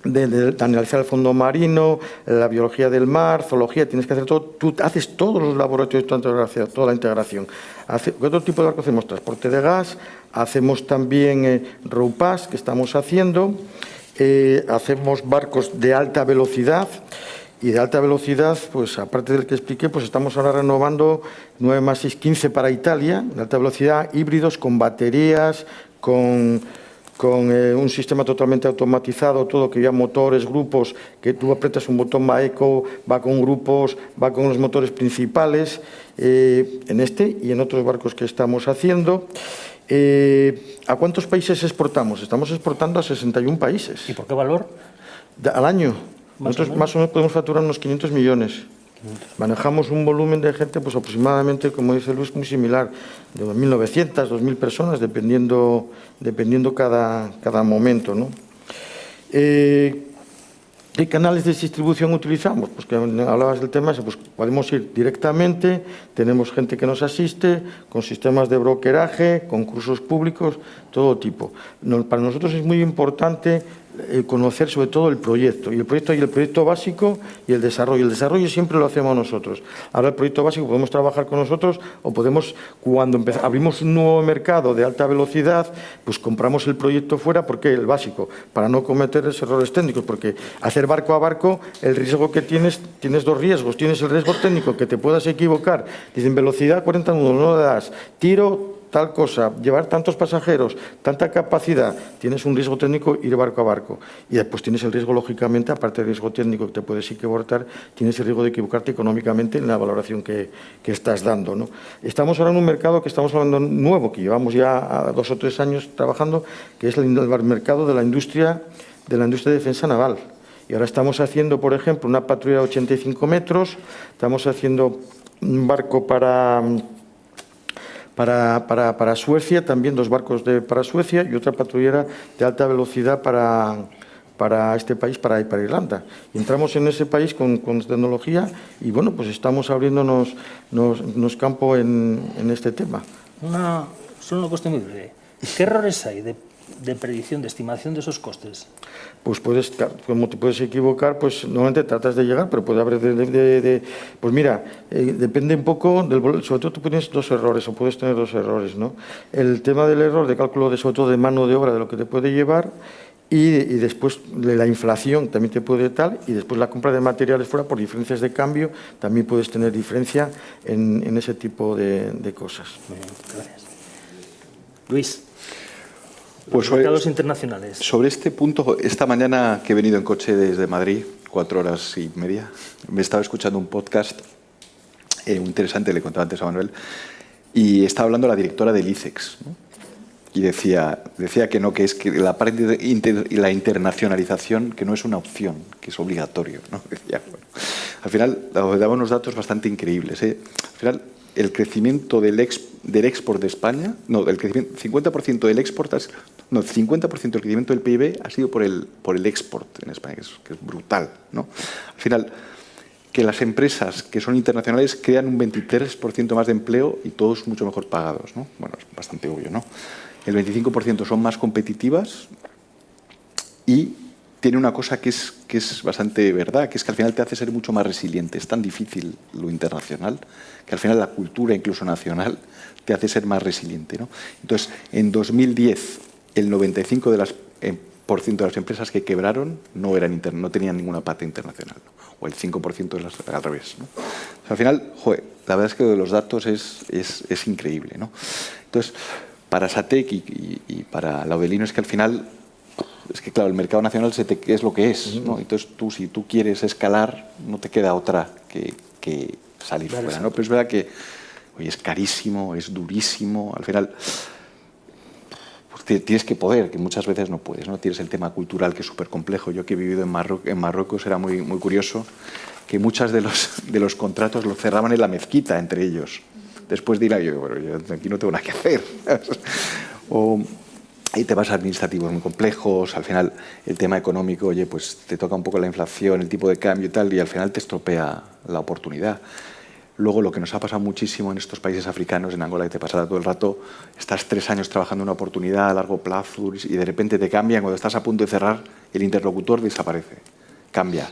de analizar el fondo marino, la biología del mar, zoología, tienes que hacer todo. Tú haces todos los laboratorios, toda la integración. ¿Qué otro tipo de barco hacemos? Transporte de gas, hacemos también ROPAS, que estamos haciendo, hacemos barcos de alta velocidad. Y de alta velocidad, pues aparte del que expliqué, pues estamos ahora renovando 9 más 6, 15 para Italia, de alta velocidad, híbridos, con baterías, con un sistema totalmente automatizado, todo que ya motores, grupos, que tú apretas un botón, va eco, va con grupos, va con los motores principales, en este y en otros barcos que estamos haciendo. ¿A cuántos países exportamos? Estamos exportando a 61 países. ¿Y por qué valor? Al año. Nosotros más o menos podemos facturar unos 500 millones. Manejamos un volumen de gente, pues aproximadamente, como dice Luis, muy similar, de 2.900, 2.000 personas, dependiendo cada momento, ¿no? ¿Qué canales de distribución utilizamos? Pues que hablabas del tema, pues podemos ir directamente, tenemos gente que nos asiste, con sistemas de brokeraje, concursos públicos, todo tipo. Para nosotros es muy importante conocer sobre todo el proyecto. Y el proyecto básico y el desarrollo. El desarrollo siempre lo hacemos nosotros. Ahora el proyecto básico podemos trabajar con nosotros o podemos, cuando abrimos un nuevo mercado de alta velocidad, pues compramos el proyecto fuera, porque el básico, para no cometer esos errores técnicos, porque hacer barco a barco, el riesgo que tienes dos riesgos. Tienes el riesgo técnico, que te puedas equivocar. Dicen velocidad 40 nudos, no das, tiro tal cosa, llevar tantos pasajeros, tanta capacidad, tienes un riesgo técnico ir barco a barco. Y después tienes el riesgo, lógicamente, aparte del riesgo técnico que te puedes equivocar, tienes el riesgo de equivocarte económicamente en la valoración que estás dando, ¿no? Estamos ahora en un mercado que estamos hablando nuevo, que llevamos ya 2 o 3 años trabajando, que es el mercado de la industria de defensa naval. Y ahora estamos haciendo, por ejemplo, una patrulla de 85 metros, estamos haciendo un barco para Suecia, también 2 barcos para Suecia y otra patrullera de alta velocidad para este país, para Irlanda. Y entramos en ese país con tecnología y, bueno, pues estamos abriéndonos campo en este tema. Solo una cuestión muy breve. ¿Qué errores hay de predicción, de estimación de esos costes? Pues como te puedes equivocar, pues normalmente tratas de llegar, pero puede haber pues mira, depende un poco sobre todo tú tienes 2 errores, o puedes tener 2 errores, ¿no? El tema del error de cálculo sobre todo de mano de obra, de lo que te puede llevar, y después de la inflación también te puede tal, y después la compra de materiales fuera por diferencias de cambio, también puedes tener diferencia en ese tipo de cosas. Muy bien, gracias. Luis. Pues mercados internacionales. Sobre este punto, esta mañana que he venido en coche desde Madrid, 4 horas y media, me estaba escuchando un podcast muy interesante, le contaba antes a Manuel, y estaba hablando la directora del ICEX, ¿no? Y decía que no, que es que la internacionalización, que no es una opción, que es obligatorio, ¿no? Decía, bueno, al final daba unos datos bastante increíbles, ¿eh? Al final, el crecimiento del export de España, no, el crecimiento, 50% del export, no, 50% del crecimiento del PIB ha sido por el export en España, que es brutal, ¿no? Al final, que las empresas que son internacionales crean un 23% más de empleo y todos mucho mejor pagados, ¿no? Bueno, es bastante obvio, ¿no? El 25% son más competitivas y tiene una cosa que es bastante verdad, que es que al final te hace ser mucho más resiliente. Es tan difícil lo internacional que al final la cultura, incluso nacional, te hace ser más resiliente, ¿no? Entonces, en 2010, el 95% de las empresas que quebraron no tenían ninguna pata internacional, ¿no? O el 5% al revés, ¿no? O sea, al final, la verdad es que los datos es increíble, ¿no? Entonces, para SATEC y para Laudelino es que al final, es que claro, el mercado nacional es lo que es, ¿no? Entonces si tú quieres escalar, no te queda otra que salir fuera, ¿no? Pero es verdad que es carísimo, es durísimo, al final pues tienes que poder, que muchas veces no puedes, ¿no? Tienes el tema cultural, que es súper complejo. Yo que he vivido en Marruecos era muy, muy curioso que muchos de los contratos los cerraban en la mezquita entre ellos. Después dirá yo aquí no tengo nada que hacer. Y temas administrativos muy complejos, al final el tema económico, pues te toca un poco la inflación, el tipo de cambio y tal, y al final te estropea la oportunidad. Luego, lo que nos ha pasado muchísimo en estos países africanos, en Angola, que te pasará todo el rato, estás 3 años trabajando en una oportunidad a largo plazo y de repente te cambian, cuando estás a punto de cerrar, el interlocutor desaparece, cambia.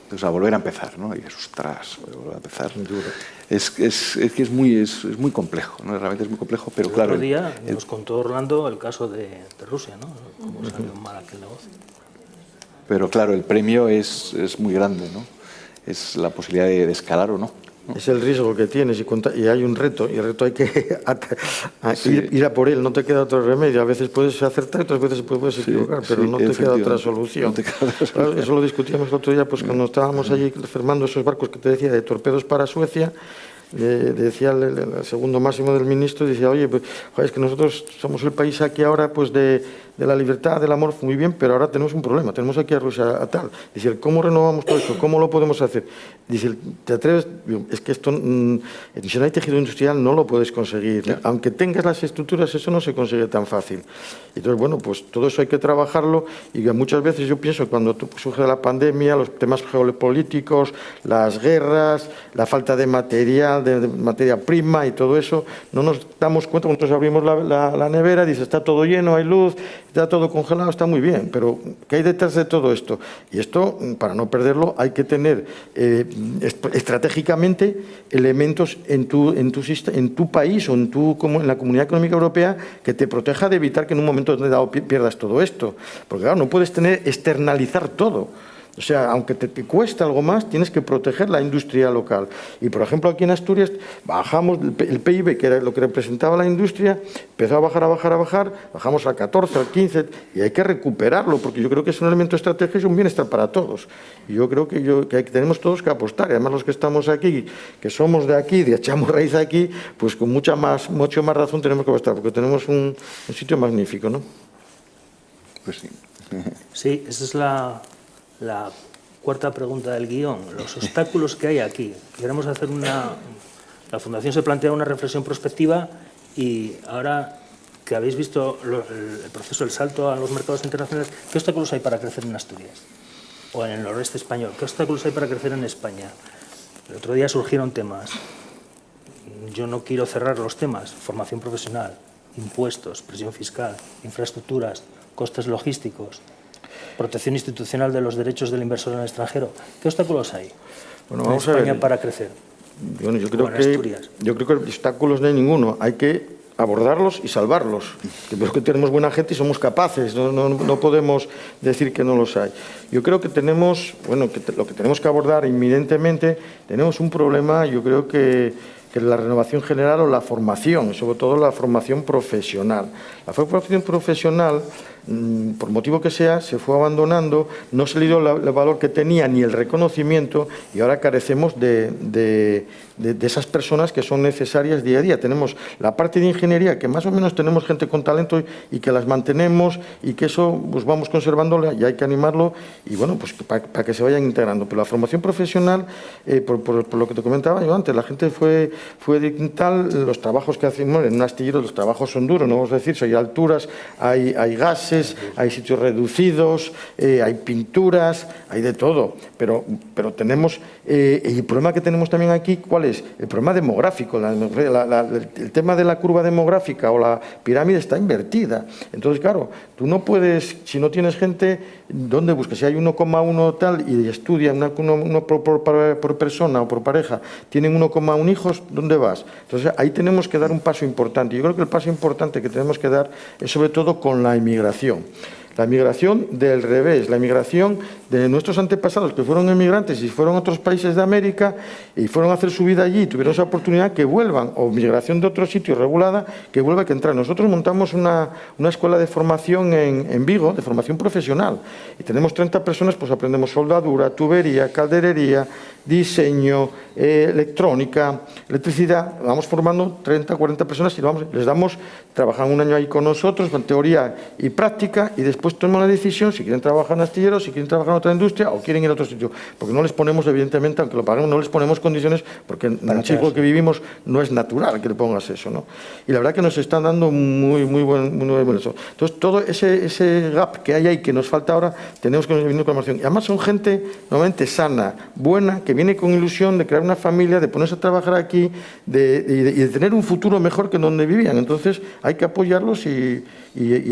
Entonces, a volver a empezar, ¿no? Y dices, ostras, voy a volver a empezar. Es que es muy complejo, ¿no? Realmente es muy complejo, pero claro... El otro día nos contó Orlando el caso de Rusia, ¿no? Cómo salió mal aquel negocio. Pero claro, el premio es muy grande, ¿no? Es la posibilidad de escalar o no. Es el riesgo que tienes y hay un reto, y el reto hay que ir a por él, no te queda otro remedio. A veces puedes acertar y otras veces puedes equivocar, pero no te queda otra solución. Claro, eso lo discutíamos el otro día, pues cuando estábamos allí firmando esos barcos que te decía de torpedos para Suecia. Decía el segundo máximo del ministro, decía, oye, pues, joder, es que nosotros somos el país aquí ahora pues de la libertad, del amor, muy bien, pero ahora tenemos un problema, tenemos aquí a Rusia a tal. Dice, ¿cómo renovamos todo esto? ¿Cómo lo podemos hacer? Dice, ¿te atreves? Es que esto, si no hay tejido industrial no lo puedes conseguir. Claro. Aunque tengas las estructuras, eso no se consigue tan fácil. Entonces, bueno, pues todo eso hay que trabajarlo y muchas veces yo pienso cuando surge la pandemia, los temas geopolíticos, las guerras, la falta de material, de materia prima y todo eso, no nos damos cuenta, nosotros abrimos la nevera, dice, está todo lleno, hay luz, está todo congelado, está muy bien, pero ¿qué hay detrás de todo esto? Y esto, para no perderlo, hay que tener estratégicamente elementos en tu país o como en la Comunidad Económica Europea que te proteja de evitar que en un momento dado pierdas todo esto. Porque claro, no puedes externalizar todo. O sea, aunque te cueste algo más, tienes que proteger la industria local. Y, por ejemplo, aquí en Asturias bajamos el PIB, que era lo que representaba la industria, empezó a bajar, bajamos al 14, al 15, y hay que recuperarlo, porque yo creo que es un elemento estratégico y un bienestar para todos. Y yo creo que tenemos todos que apostar, y además los que estamos aquí, que somos de aquí, echamos raíz aquí, pues con mucho más razón tenemos que apostar, porque tenemos un sitio magnífico, ¿no? Pues sí. Sí, esa es la cuarta pregunta del guión, los obstáculos que hay aquí. Queremos hacer la Fundación se plantea una reflexión prospectiva y ahora que habéis visto el proceso del salto a los mercados internacionales, ¿qué obstáculos hay para crecer en Asturias? O en el noroeste español, ¿qué obstáculos hay para crecer en España? El otro día surgieron temas. Yo no quiero cerrar los temas, formación profesional, impuestos, presión fiscal, infraestructuras, costes logísticos, protección institucional de los derechos del inversor en el extranjero. ¿Qué obstáculos hay en España para crecer? Bueno, yo creo que obstáculos no hay ninguno. Hay que abordarlos y salvarlos. Creo que tenemos buena gente y somos capaces. No podemos decir que no los hay. Yo creo que tenemos, lo que tenemos que abordar inminentemente, tenemos un problema, yo creo que la renovación general o la formación, sobre todo la formación profesional. La formación profesional, por motivo que sea, se fue abandonando, no se le dio el valor que tenía ni el reconocimiento y ahora carecemos de esas personas que son necesarias día a día. Tenemos la parte de ingeniería, que más o menos tenemos gente con talento y que las mantenemos y que eso pues vamos conservándolo y hay que animarlo y bueno, pues para que se vayan integrando. Pero la formación profesional, por lo que te comentaba yo antes, la gente fue tal, los trabajos que hacemos en un astillero, los trabajos son duros, no vamos a decir, hay alturas, hay gases, hay sitios reducidos, hay pinturas, hay de todo, pero tenemos, el problema que tenemos también aquí, ¿cuál es? El problema demográfico, el tema de la curva demográfica o la pirámide está invertida, entonces claro, tú no puedes, si no tienes gente, ¿dónde buscas? Si hay 1,1 tal y estudia uno por persona o por pareja, tienen 1,1 hijos, ¿dónde vas? Entonces ahí tenemos que dar un paso importante. Yo creo que el paso importante que tenemos que dar es sobre todo con la inmigración. La migración del revés, la migración de nuestros antepasados que fueron emigrantes y fueron a otros países de América y fueron a hacer su vida allí y tuvieron esa oportunidad que vuelvan, o migración de otro sitio regulada, que vuelva a entrar. Nosotros montamos una escuela de formación en Vigo, de formación profesional, y tenemos 30 personas, pues aprendemos soldadura, tubería, calderería, diseño, electrónica, electricidad. Vamos formando 30, 40 personas y les damos, trabajan un año ahí con nosotros, con teoría y práctica, y después toman la decisión si quieren trabajar en astilleros, si quieren trabajar en otra industria o quieren ir a otro sitio. Porque no les ponemos, evidentemente, aunque lo paguemos, no les ponemos condiciones, porque en el chico que vivimos no es natural que le pongas eso, ¿no? Y la verdad que nos están dando muy buen eso. Entonces, todo ese gap que hay ahí, que nos falta ahora, tenemos que venir con la formación. Y además son gente, normalmente, sana, buena, que viene con ilusión de crear una familia, de ponerse a trabajar aquí y de tener un futuro mejor que donde vivían. Entonces hay que apoyarlos y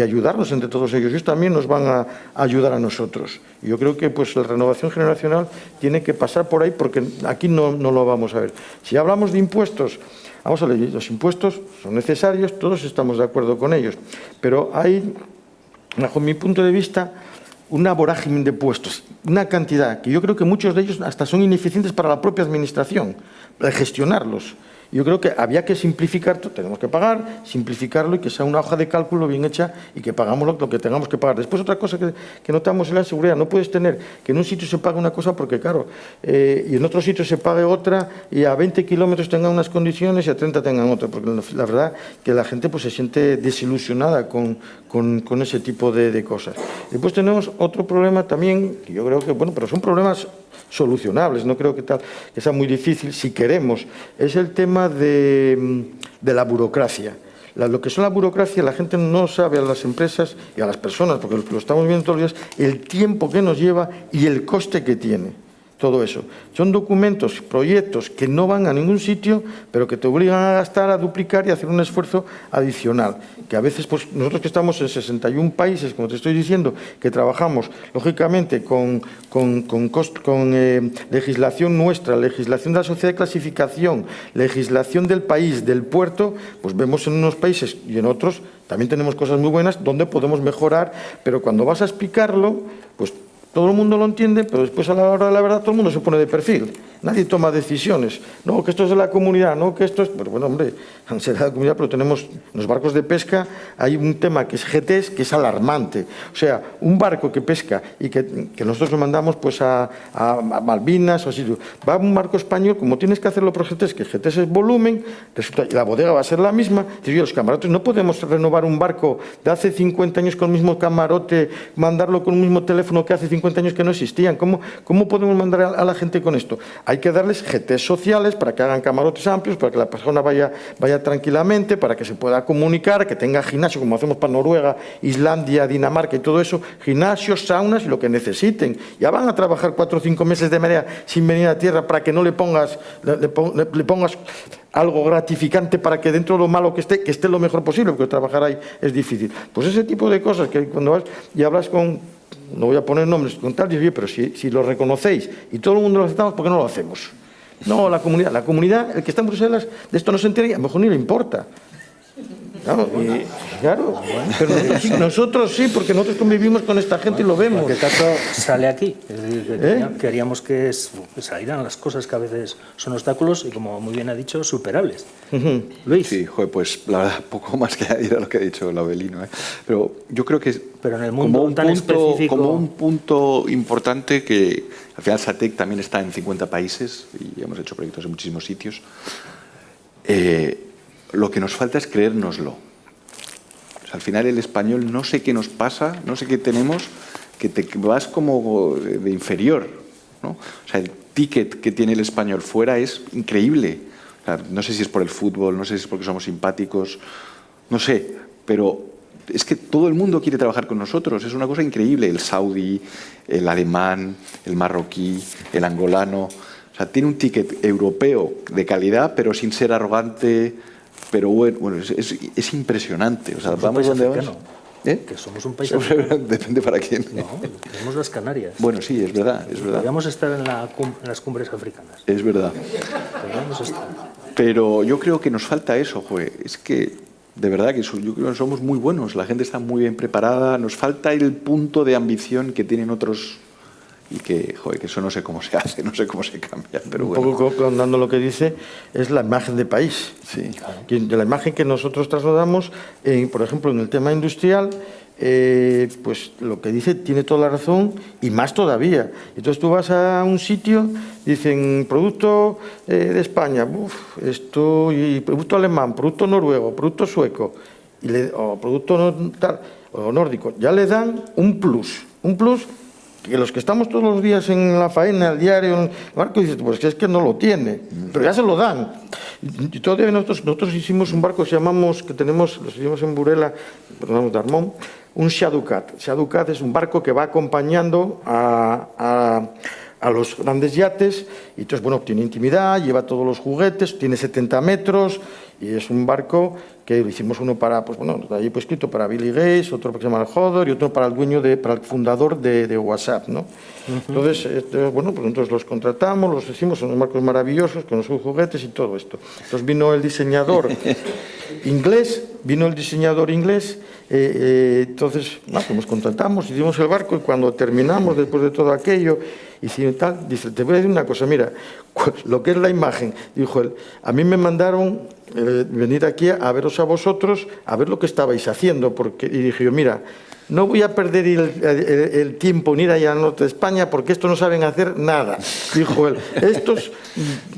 ayudarnos entre todos ellos. Ellos también nos van a ayudar a nosotros. Y yo creo que pues, la renovación generacional tiene que pasar por ahí porque aquí no lo vamos a ver. Si hablamos de impuestos, vamos a ver, los impuestos son necesarios, todos estamos de acuerdo con ellos, pero hay, bajo mi punto de vista, una vorágine de puestos, una cantidad que yo creo que muchos de ellos hasta son ineficientes para la propia administración, de gestionarlos. Yo creo que había que simplificar, tenemos que pagar, simplificarlo y que sea una hoja de cálculo bien hecha y que pagamos lo que tengamos que pagar. Después otra cosa que notamos es la seguridad. No puedes tener que en un sitio se pague una cosa porque, claro, y en otro sitio se pague otra y a 20 kilómetros tengan unas condiciones y a 30 tengan otra. Porque la verdad que la gente pues, se siente desilusionada con ese tipo de cosas. Después tenemos otro problema también, que yo creo que, bueno, pero son problemas solucionables, no creo que sea muy difícil si queremos, es el tema de la burocracia. Lo que son la burocracia, la gente no sabe a las empresas y a las personas, porque lo estamos viendo todos los días, el tiempo que nos lleva y el coste que tiene. Todo eso. Son documentos, proyectos que no van a ningún sitio, pero que te obligan a gastar, a duplicar y a hacer un esfuerzo adicional. Que a veces, pues nosotros que estamos en 61 países, como te estoy diciendo, que trabajamos, lógicamente, con legislación nuestra, legislación de la sociedad de clasificación, legislación del país, del puerto, pues vemos en unos países y en otros también tenemos cosas muy buenas donde podemos mejorar, pero cuando vas a explicarlo, pues todo el mundo lo entiende, pero después a la hora de la verdad todo el mundo se pone de perfil. Nadie toma decisiones. No, que esto es de la comunidad, no, que esto es... Pero bueno, hombre, será de la comunidad, pero tenemos en los barcos de pesca, hay un tema que es GTs, que es alarmante. O sea, un barco que pesca y que nosotros lo mandamos pues a Malvinas o así. Va un barco español, como tienes que hacerlo por GTs, que GTs es volumen, resulta que la bodega va a ser la misma. Digo, los camarotes, no podemos renovar un barco de hace 50 años con el mismo camarote, mandarlo con el mismo teléfono que hace 50 años que no existían. ¿Cómo podemos mandar a la gente con esto? Hay que darles GTs sociales para que hagan camarotes amplios, para que la persona vaya tranquilamente, para que se pueda comunicar, que tenga gimnasio, como hacemos para Noruega, Islandia, Dinamarca y todo eso, gimnasios, saunas y lo que necesiten. Ya van a trabajar 4 o 5 meses de marea sin venir a tierra para que no le pongas algo gratificante para que dentro de lo malo que esté lo mejor posible, porque trabajar ahí es difícil. Pues ese tipo de cosas que cuando vas y hablas con... No voy a poner nombres con tal, pero si lo reconocéis y todo el mundo lo aceptamos, ¿por qué no lo hacemos? No, la comunidad, el que está en Bruselas, de esto no se entera y a lo mejor ni le importa. Claro, pero nosotros sí, porque nosotros convivimos con esta gente y lo vemos. Porque tanto sale aquí. Queríamos que salieran las cosas que a veces son obstáculos y, como muy bien ha dicho, superables. Luis. Sí, joder, pues la verdad, poco más que añadir a lo que ha dicho el Avelino. Pero yo creo que pero en el mundo tan específico... Como un punto importante que al final SATEC también está en 50 países y hemos hecho proyectos en muchísimos sitios. Lo que nos falta es creérnoslo. O sea, al final el español no sé qué nos pasa, no sé qué tenemos, que te vas como de inferior, ¿no? O sea, el ticket que tiene el español fuera es increíble. O sea, no sé si es por el fútbol, no sé si es porque somos simpáticos, no sé, pero es que todo el mundo quiere trabajar con nosotros, es una cosa increíble. El saudí, el alemán, el marroquí, el angolano. O sea, tiene un ticket europeo de calidad, pero sin ser arrogante. Pero bueno, es impresionante. O sea, vamos donde vamos. Que somos un país Depende para quién. No, tenemos las Canarias. Bueno, sí, es verdad. Podríamos estar en las cumbres africanas. Es verdad. Podríamos estar. Pero yo creo que nos falta eso, joder. Es que, de verdad, que yo creo que somos muy buenos. La gente está muy bien preparada. Nos falta el punto de ambición que tienen otros. Y que, joder, que eso no sé cómo se hace, no sé cómo se cambia, pero bueno. Un poco dando lo que dice, es la imagen de país. Sí. De la imagen que nosotros trasladamos, por ejemplo, en el tema industrial, pues lo que dice tiene toda la razón y más todavía. Entonces tú vas a un sitio, dicen producto de España, esto, y producto alemán, producto noruego, producto sueco, o producto tal, o nórdico, ya le dan un plus que los que estamos todos los días en la faena, el diario, en el barco, dices, pues es que no lo tiene, pero ya se lo dan. Y todavía nosotros hicimos un barco que lo hicimos en Burela, perdón, de Armón, un Shadowcat. Shadowcat es un barco que va acompañando a a los grandes yates, y entonces, bueno, tiene intimidad, lleva todos los juguetes, tiene 70 metros, y es un barco que hicimos uno para, pues bueno, ahí pues escrito para Billy Gates, otro que se llama el Hodor y otro para el dueño, para el fundador de WhatsApp, ¿no? Entonces, bueno, pues nosotros los contratamos, los hicimos, son unos barcos maravillosos, con sus juguetes y todo esto. Entonces vino el diseñador inglés, entonces, bueno, pues nos contratamos, hicimos el barco y cuando terminamos, después de todo aquello, hicimos tal, dice, te voy a decir una cosa, mira, lo que es la imagen, dijo él, a mí me mandaron venir aquí a veros a vosotros, a ver lo que estabais haciendo, porque, y dije yo, mira, no voy a perder el tiempo en ir allá al norte de España porque estos no saben hacer nada, dijo él. Estos,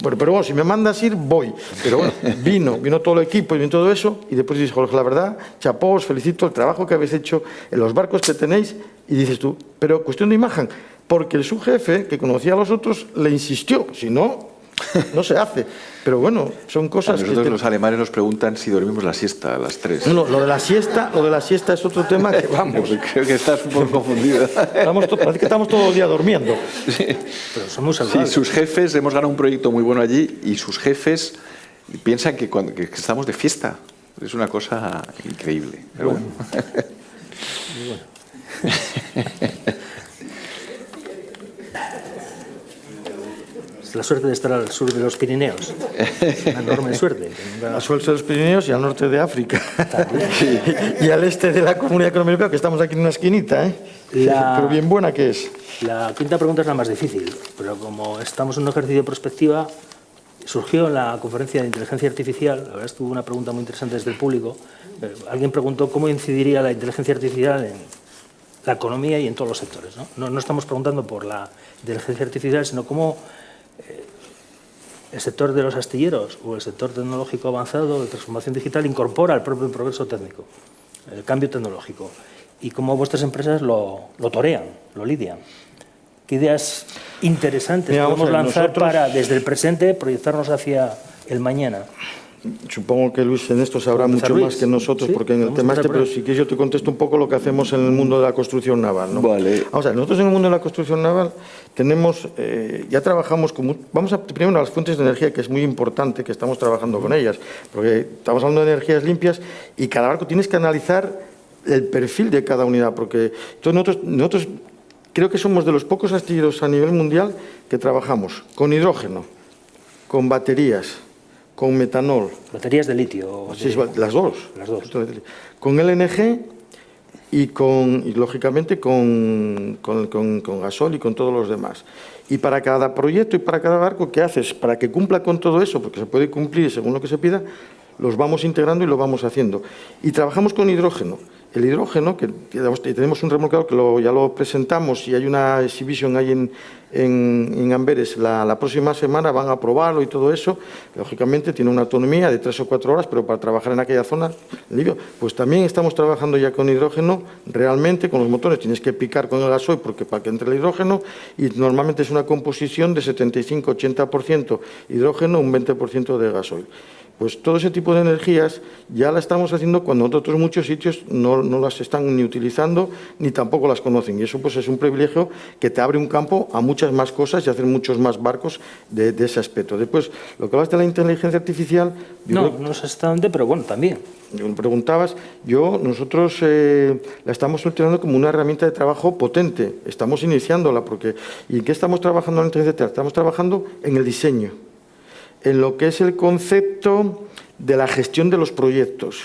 pero bueno, si me mandas ir, voy. Pero bueno, vino todo el equipo y vino todo eso, y después dijo, la verdad, chapó, os felicito el trabajo que habéis hecho en los barcos que tenéis, y dices tú, pero cuestión de imagen, porque el subjefe, que conocía a los otros, le insistió, si no, no se hace. Pero bueno, son cosas... A nosotros los alemanes nos preguntan si dormimos la siesta a las 3. No, lo de la siesta es otro tema que vamos. Creo que estás un poco confundido. Parece que estamos todo el día durmiendo. Sí. Pero somos saludables. Sí, sus jefes, hemos ganado un proyecto muy bueno allí y sus jefes piensan que estamos de fiesta. Es una cosa increíble. Pero bueno. La suerte de estar al sur de los Pirineos. Una enorme suerte. Al sur de los Pirineos y al norte de África. Y al este de la Comunidad Económica Europea, que estamos aquí en una esquinita, ¿eh? Pero bien buena que es. La quinta pregunta es la más difícil, pero como estamos en un ejercicio de prospectiva, surgió en la conferencia de inteligencia artificial, la verdad estuvo una pregunta muy interesante desde el público, alguien preguntó cómo incidiría la inteligencia artificial en la economía y en todos los sectores, ¿no? No estamos preguntando por la inteligencia artificial, sino cómo el sector de los astilleros o el sector tecnológico avanzado de transformación digital incorpora el propio progreso técnico, el cambio tecnológico, y cómo vuestras empresas lo torean, lo lidian. ¿Qué ideas interesantes podemos lanzar para, desde el presente, proyectarnos hacia el mañana? Supongo que Luis en esto sabrá mucho más que nosotros, porque en el tema pero si quieres yo te contesto un poco lo que hacemos en el mundo de la construcción naval, ¿no? Vale. Vamos a ver, nosotros en el mundo de la construcción naval tenemos, ya trabajamos con, primero las fuentes de energía, que es muy importante, que estamos trabajando con ellas, porque estamos hablando de energías limpias y cada barco tienes que analizar el perfil de cada unidad, porque nosotros creo que somos de los pocos astilleros a nivel mundial que trabajamos con hidrógeno, con baterías, con metanol. ¿Baterías de litio? Sí, las dos. Las dos. Con LNG y lógicamente con gasol y con todos los demás. Y para cada proyecto y para cada barco, ¿qué haces? Para que cumpla con todo eso, porque se puede cumplir según lo que se pida, los vamos integrando y lo vamos haciendo. Y trabajamos con hidrógeno. El hidrógeno, que tenemos un remolcador que ya lo presentamos y hay una exhibición ahí en Amberes la próxima semana, van a probarlo y todo eso. Lógicamente tiene una autonomía de 3 o 4 horas, pero para trabajar en aquella zona, pues también estamos trabajando ya con hidrógeno, realmente con los motores tienes que picar con el gasoil porque para que entre el hidrógeno, y normalmente es una composición de 75-80% hidrógeno, un 20% de gasoil. Pues todo ese tipo de energías ya la estamos haciendo cuando otros muchos sitios no las están ni utilizando ni tampoco las conocen. Y eso pues es un privilegio que te abre un campo a muchas más cosas y hacer muchos más barcos de ese aspecto. Después, lo que hablas de la inteligencia artificial... No es exactamente, pero bueno, también. Me preguntabas, nosotros la estamos utilizando como una herramienta de trabajo potente. Estamos iniciándola porque... ¿Y en qué estamos trabajando en la inteligencia artificial? Estamos trabajando en el diseño, en lo que es el concepto de la gestión de los proyectos.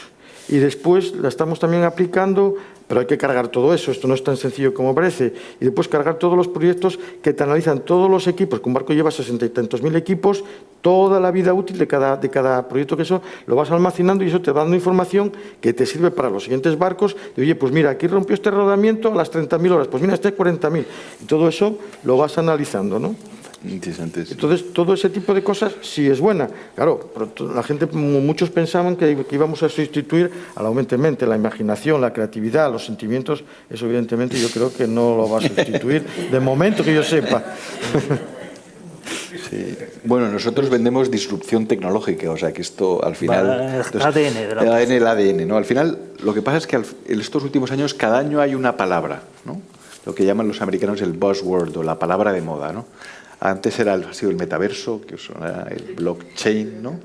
Y después la estamos también aplicando, pero hay que cargar todo eso, esto no es tan sencillo como parece. Y después cargar todos los proyectos que te analizan todos los equipos, que un barco lleva 60 y tantos mil equipos, toda la vida útil de cada proyecto, que eso lo vas almacenando y eso te va dando información que te sirve para los siguientes barcos. De, oye, pues mira, aquí rompió este rodamiento a las 30.000 horas, pues mira, este 40.000. Y todo eso lo vas analizando, ¿no? Interesante, sí. Entonces, todo ese tipo de cosas sí es buena. Claro, pero la gente, muchos pensaban que íbamos a sustituir a la mente, la imaginación, la creatividad, los sentimientos. Eso, evidentemente, yo creo que no lo va a sustituir, de momento que yo sepa. Sí. Bueno, nosotros vendemos disrupción tecnológica, o sea que esto al final... El ADN, ¿no? Al final, lo que pasa es que en estos últimos años, cada año hay una palabra, ¿no? lo que llaman los americanos el buzzword o la palabra de moda, ¿no? Antes ha sido el metaverso, que era el blockchain, ¿no?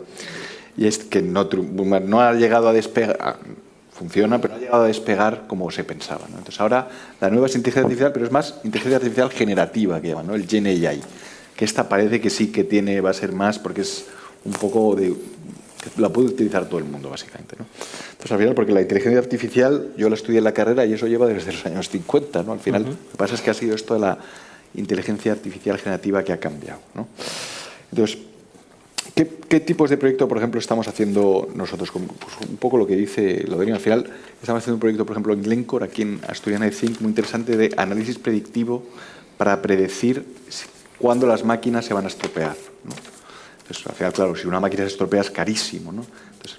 Y es que no ha llegado a despegar, funciona, pero no ha llegado a despegar como se pensaba, ¿no? Entonces ahora la nueva es inteligencia artificial, pero es más inteligencia artificial generativa, que llaman, ¿no? El Gen AI, que esta parece que sí que va a ser más, porque es un poco de... la puede utilizar todo el mundo, básicamente, ¿no? Entonces, al final, porque la inteligencia artificial, yo la estudié en la carrera y eso lleva desde los años 50, ¿no? Al final, lo que pasa es que ha sido esto de la inteligencia artificial generativa que ha cambiado, ¿no? Entonces, ¿qué tipos de proyecto, por ejemplo, estamos haciendo nosotros? Pues un poco lo que dice Lodenio. Al final, estamos haciendo un proyecto, por ejemplo, en Glencore, aquí en Asturiana de Zinc, muy interesante, de análisis predictivo para predecir cuándo las máquinas se van a estropear, ¿no? Entonces, al final, claro, si una máquina se estropea es carísimo, ¿no? Entonces,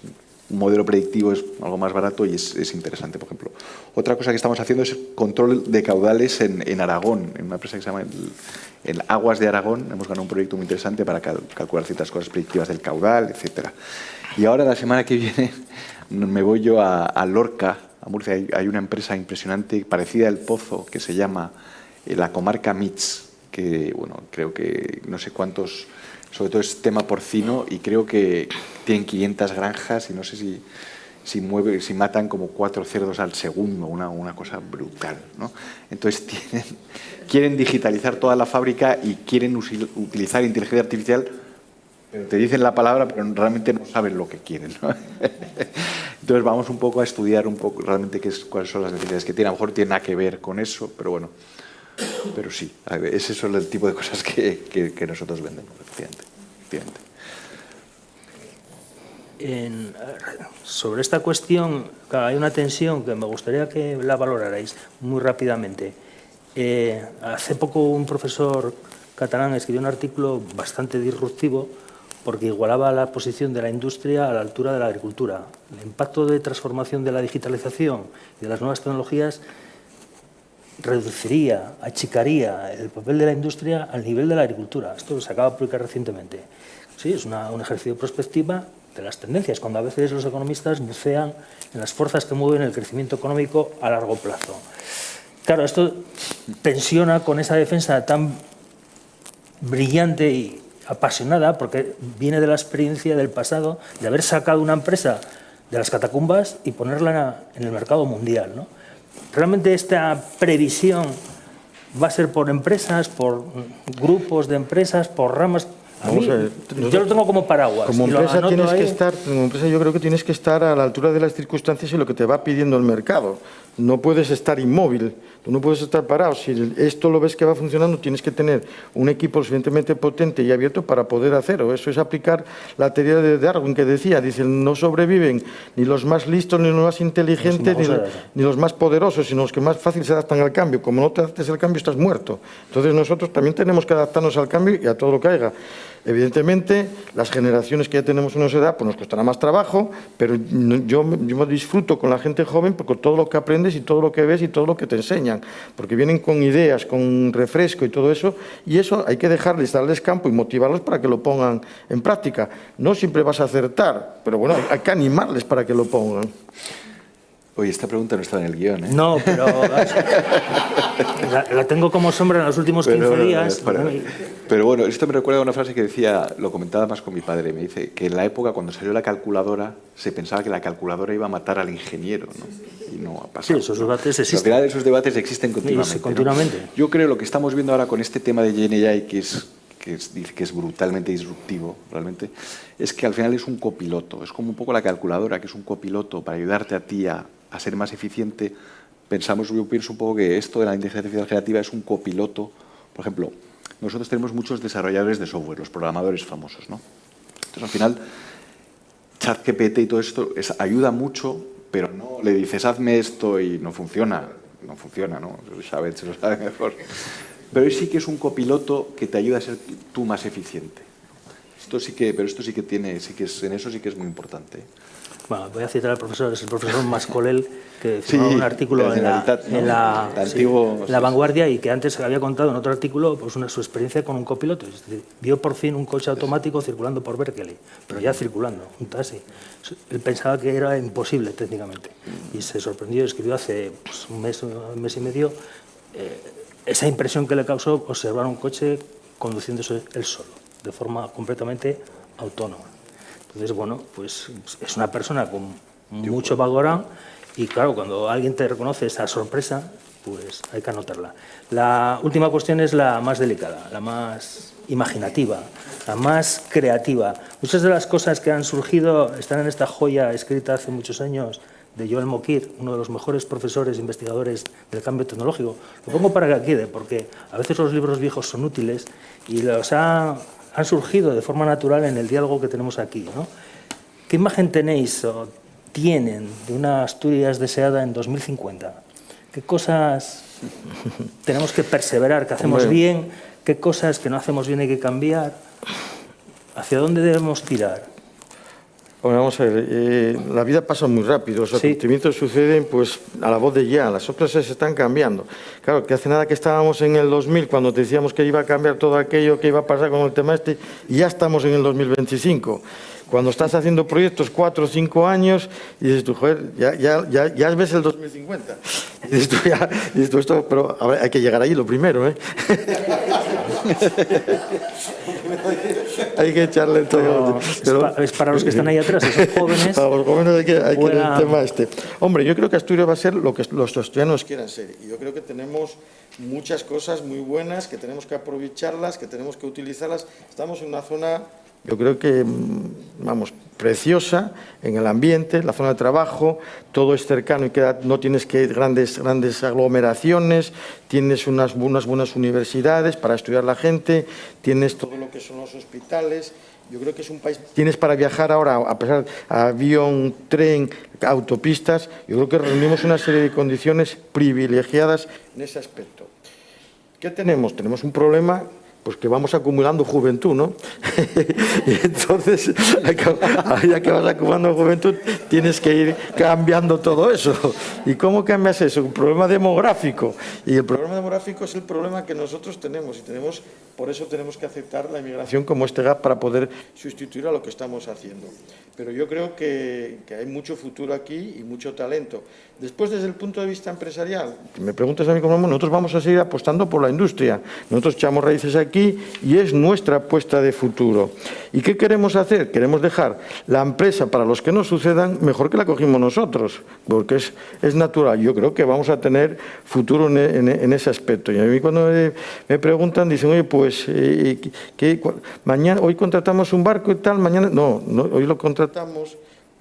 un modelo predictivo es algo más barato y es interesante, por ejemplo. Otra cosa que estamos haciendo es control de caudales en Aragón, en una empresa que se llama el Aguas de Aragón. Hemos ganado un proyecto muy interesante para calcular ciertas cosas predictivas del caudal, etcétera. Y ahora, la semana que viene, me voy yo a Lorca, a Murcia. Hay una empresa impresionante, parecida al Pozo, que se llama la comarca MITS, que, bueno, creo que no sé cuántos... Sobre todo es tema porcino y creo que tienen 500 granjas y no sé si matan como 4 cerdos al segundo, una cosa brutal, ¿no? Entonces quieren digitalizar toda la fábrica y quieren utilizar inteligencia artificial, pero te dicen la palabra, pero realmente no saben lo que quieren, ¿no? Entonces vamos un poco a estudiar un poco realmente cuáles son las necesidades que tiene. A lo mejor tiene nada que ver con eso, pero bueno. Pero sí, ese es el tipo de cosas que nosotros vendemos, efectivamente. Sobre esta cuestión, hay una tensión que me gustaría que la valorarais muy rápidamente. Hace poco un profesor catalán escribió un artículo bastante disruptivo porque igualaba la posición de la industria a la altura de la agricultura. El impacto de transformación de la digitalización y de las nuevas tecnologías reduciría, achicaría el papel de la industria al nivel de la agricultura. Esto se acaba de publicar recientemente. Sí, es un ejercicio de perspectiva de las tendencias, cuando a veces los economistas bucean en las fuerzas que mueven el crecimiento económico a largo plazo. Claro, esto tensiona con esa defensa tan brillante y apasionada, porque viene de la experiencia del pasado, de haber sacado una empresa de las catacumbas y ponerla en el mercado mundial, ¿no? ¿Realmente esta previsión va a ser por empresas, por grupos de empresas, por ramas? Yo lo tengo como paraguas. Como empresa yo creo que tienes que estar a la altura de las circunstancias y lo que te va pidiendo el mercado. No puedes estar inmóvil, tú no puedes estar parado. Si esto lo ves que va funcionando, tienes que tener un equipo suficientemente potente y abierto para poder hacerlo. Eso es aplicar la teoría de Darwin que dicen, no sobreviven ni los más listos, ni los más inteligentes, ni los más poderosos, sino los que más fácil se adaptan al cambio. Como no te adaptes al cambio, estás muerto. Entonces nosotros también tenemos que adaptarnos al cambio y a todo lo que haya. Evidentemente, las generaciones que ya tenemos una edad, pues nos costará más trabajo, pero yo me disfruto con la gente joven porque todo lo que aprendes y todo lo que ves y todo lo que te enseñan, porque vienen con ideas, con refresco y todo eso, y eso hay que darles campo y motivarlos para que lo pongan en práctica. No siempre vas a acertar, pero bueno, hay que animarles para que lo pongan. Oye, esta pregunta no estaba en el guión, ¿eh? No, pero la tengo como sombra en los últimos 15 días. Pero bueno, esto me recuerda a una frase que decía, lo comentaba más con mi padre, me dice que en la época cuando salió la calculadora se pensaba que la calculadora iba a matar al ingeniero, ¿no? Y no ha pasado. Sí, esos debates existen. En realidad esos debates existen continuamente. ¿No? Yo creo que lo que estamos viendo ahora con este tema de Gen AI, que es brutalmente disruptivo, realmente, es que al final es un copiloto. Es como un poco la calculadora, que es un copiloto para ayudarte a ti a ser más eficiente. Yo pienso un poco que esto de la inteligencia artificial generativa es un copiloto. Por ejemplo, nosotros tenemos muchos desarrolladores de software, los programadores famosos, ¿no? Entonces, al final, ChatGPT y todo esto ayuda mucho, pero no le dices, hazme esto y no funciona. No funciona, ¿no? Se lo sabe mejor. Pero sí que es un copiloto que te ayuda a ser tú más eficiente. En eso sí que es muy importante. Bueno, voy a citar al profesor, es el profesor Mascolel, que firmó un artículo en La Vanguardia y que antes había contado en otro artículo pues su experiencia con un copiloto. Es decir, vio por fin un coche automático circulando por Berkeley, pero ya circulando, un taxi. Él pensaba que era imposible técnicamente y se sorprendió, escribió hace un mes y medio esa impresión que le causó observar un coche conduciéndose él solo, de forma completamente autónoma. Entonces, bueno, pues es una persona con mucho background y, claro, cuando alguien te reconoce esa sorpresa, pues hay que anotarla. La última cuestión es la más delicada, la más imaginativa, la más creativa. Muchas de las cosas que han surgido están en esta joya escrita hace muchos años de Joel Mokyr, uno de los mejores profesores e investigadores del cambio tecnológico. Lo pongo para que quede, porque a veces los libros viejos son útiles y han surgido de forma natural en el diálogo que tenemos aquí, ¿no? ¿Qué imagen tenéis o tienen de una Asturias deseada en 2050? ¿Qué cosas tenemos que perseverar, que hacemos bien? ¿Qué cosas que no hacemos bien hay que cambiar? ¿Hacia dónde debemos tirar? Bueno, vamos a ver, la vida pasa muy rápido, los acontecimientos suceden pues a la voz de ya, las cosas se están cambiando. Claro, que hace nada que estábamos en el 2000 cuando te decíamos que iba a cambiar todo aquello, que iba a pasar con el tema este, y ya estamos en el 2025. Cuando estás haciendo proyectos 4 o 5 años y dices tú, joder, ya ves el 2050. Y dices tú, esto, pero a ver, hay que llegar allí lo primero, ¿eh? Hay que echarle todo. Pero es para los que están ahí atrás, esos jóvenes. Para los jóvenes hay que el tema este. Hombre, yo creo que Asturias va a ser lo que los asturianos quieran ser. Y yo creo que tenemos muchas cosas muy buenas, que tenemos que aprovecharlas, que tenemos que utilizarlas. Estamos en una zona, yo creo que, vamos, preciosa en el ambiente, la zona de trabajo, todo es cercano y no tienes que grandes aglomeraciones, tienes unas buenas universidades para estudiar la gente, tienes todo lo que son los hospitales. Yo creo que es un país, tienes para viajar ahora, a pesar de avión, tren, autopistas, yo creo que reunimos una serie de condiciones privilegiadas en ese aspecto. ¿Qué tenemos? Tenemos un problema, pues que vamos acumulando juventud, ¿no? Y entonces, ya que vas acumulando juventud, tienes que ir cambiando todo eso. ¿Y cómo cambias eso? Un problema demográfico. Y el problema demográfico es el problema que nosotros tenemos. Por eso tenemos que aceptar la inmigración como este gap para poder sustituir a lo que estamos haciendo. Pero yo creo que hay mucho futuro aquí y mucho talento. Después, desde el punto de vista empresarial, me preguntas a mí cómo nosotros vamos a seguir apostando por la industria. Nosotros echamos raíces aquí y es nuestra apuesta de futuro. ¿Y qué queremos hacer? Queremos dejar la empresa, para los que no sucedan, mejor que la cogimos nosotros, porque es natural. Yo creo que vamos a tener futuro en ese aspecto. Y a mí cuando me preguntan, dicen, oye, pues, mañana, hoy contratamos un barco y tal, mañana, no, hoy lo contratamos.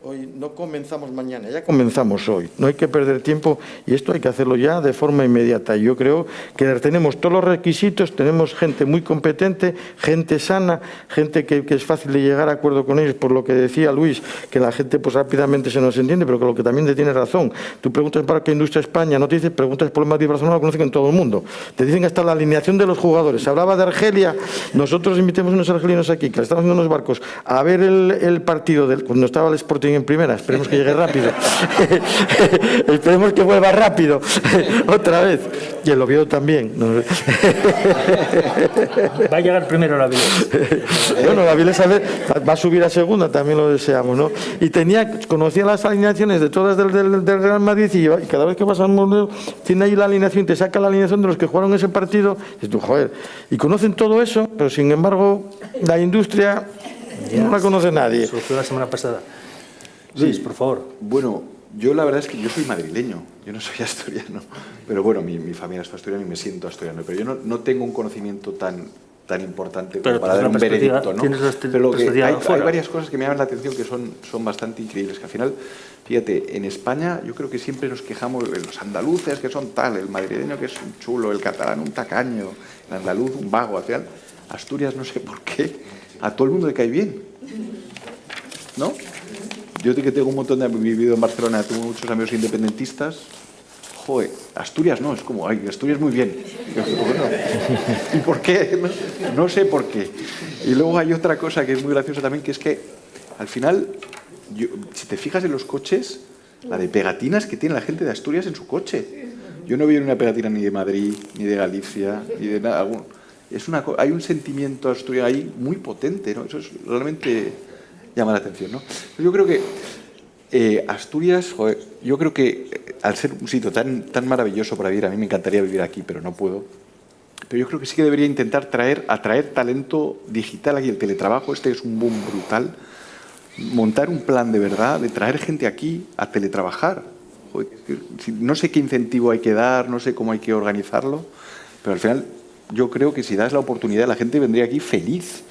Hoy no comenzamos mañana, ya comenzamos hoy. No hay que perder tiempo y esto hay que hacerlo ya de forma inmediata. Yo creo que tenemos todos los requisitos, tenemos gente muy competente, gente sana, gente que es fácil de llegar a acuerdo con ellos, por lo que decía Luis, que la gente pues rápidamente se nos entiende, pero que lo que también te tiene razón. Tú preguntas para qué industria España, no te dicen, preguntas por el Madrid y Barcelona, lo conocen en todo el mundo. Te dicen hasta la alineación de los jugadores. Se hablaba de Argelia, nosotros invitamos unos argelinos aquí, que le estamos haciendo unos barcos, a ver el partido cuando estaba el Sporting en primera, esperemos que llegue rápido. Esperemos que vuelva rápido otra vez. Y el Oviedo también. Va a llegar primero la Viles. Bueno, la Viles va a subir a segunda, también lo deseamos, ¿no? Y conocía las alineaciones de todas del Real Madrid y cada vez que vas al mundo tiene ahí la alineación, te saca la alineación de los que jugaron ese partido, y dices tú, joder, y conocen todo eso, pero sin embargo la industria no la conoce nadie. Surgió la semana pasada. Luis, por favor. Bueno, yo la verdad es que yo soy madrileño, yo no soy asturiano, pero bueno, mi familia es asturiana y me siento asturiano, pero yo no tengo un conocimiento tan importante como para dar un veredicto, ¿no? Pero hay varias cosas que me llaman la atención que son bastante increíbles, que al final, fíjate, en España yo creo que siempre nos quejamos de los andaluces que son tal, el madrileño que es un chulo, el catalán un tacaño, el andaluz un vago, al final Asturias no sé por qué, a todo el mundo le cae bien, ¿no? Yo que tengo un montón de vivido en Barcelona, tengo muchos amigos independentistas. Joder, Asturias no, es como, ay, Asturias muy bien. Bueno, ¿y por qué? No sé por qué. Y luego hay otra cosa que es muy graciosa también, que es que al final, si te fijas en los coches, la de pegatinas que tiene la gente de Asturias en su coche. Yo no veo una pegatina ni de Madrid, ni de Galicia, ni de nada. Hay un sentimiento asturiano ahí muy potente, ¿no? Eso es realmente llama la atención, ¿no? Yo creo que Asturias, joder, yo creo que al ser un sitio tan maravilloso para vivir, a mí me encantaría vivir aquí, pero no puedo. Pero yo creo que sí que debería intentar atraer talento digital aquí. El teletrabajo es un boom brutal. Montar un plan de verdad, de traer gente aquí a teletrabajar. Joder, no sé qué incentivo hay que dar, no sé cómo hay que organizarlo, pero al final yo creo que si das la oportunidad, la gente vendría aquí feliz.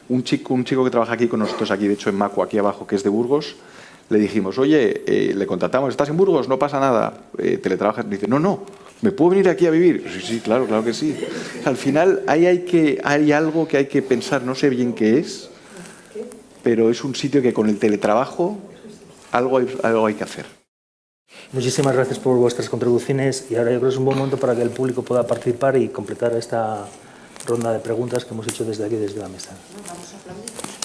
Un chico que trabaja aquí con nosotros, aquí de hecho en Maco, aquí abajo, que es de Burgos, le dijimos, oye, le contratamos, ¿estás en Burgos? No pasa nada, teletrabajas. Dice, no, ¿me puedo venir aquí a vivir? Sí, claro que sí. Al final hay algo que hay que pensar, no sé bien qué es, pero es un sitio que con el teletrabajo algo hay que hacer. Muchísimas gracias por vuestras contribuciones y ahora yo creo que es un buen momento para que el público pueda participar y completar esta ronda de preguntas que hemos hecho desde aquí, desde la mesa. Vamos a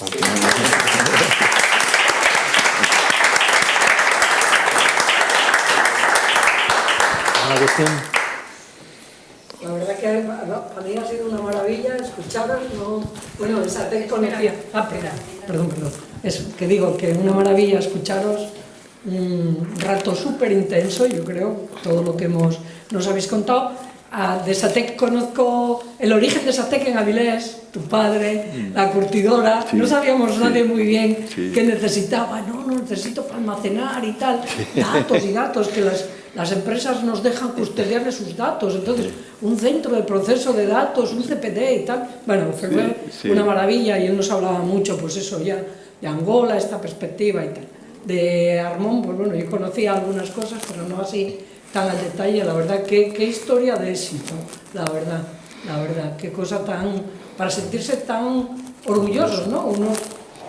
aplaudir. ¿Una cuestión? La verdad que para mí ha sido una maravilla escucharos, bueno, esa te conocía. Perdón. Eso, que digo que una maravilla escucharos, un rato súper intenso, yo creo, todo lo que nos habéis contado. De Satec conozco el origen de Satec en Avilés, tu padre, la curtidora, sí, no sabíamos nadie muy bien qué necesitaba, no necesito para almacenar y tal, datos, que las empresas nos dejan custodiarle sus datos, entonces un centro de proceso de datos, un CPD y tal, bueno, fue una maravilla y él nos hablaba mucho, pues eso ya, de Angola, esta perspectiva y tal. De Armón, pues bueno, yo conocía algunas cosas, pero no así tan al detalle, la verdad, qué historia de éxito, la verdad, qué cosa tan, para sentirse tan orgullosos, ¿no?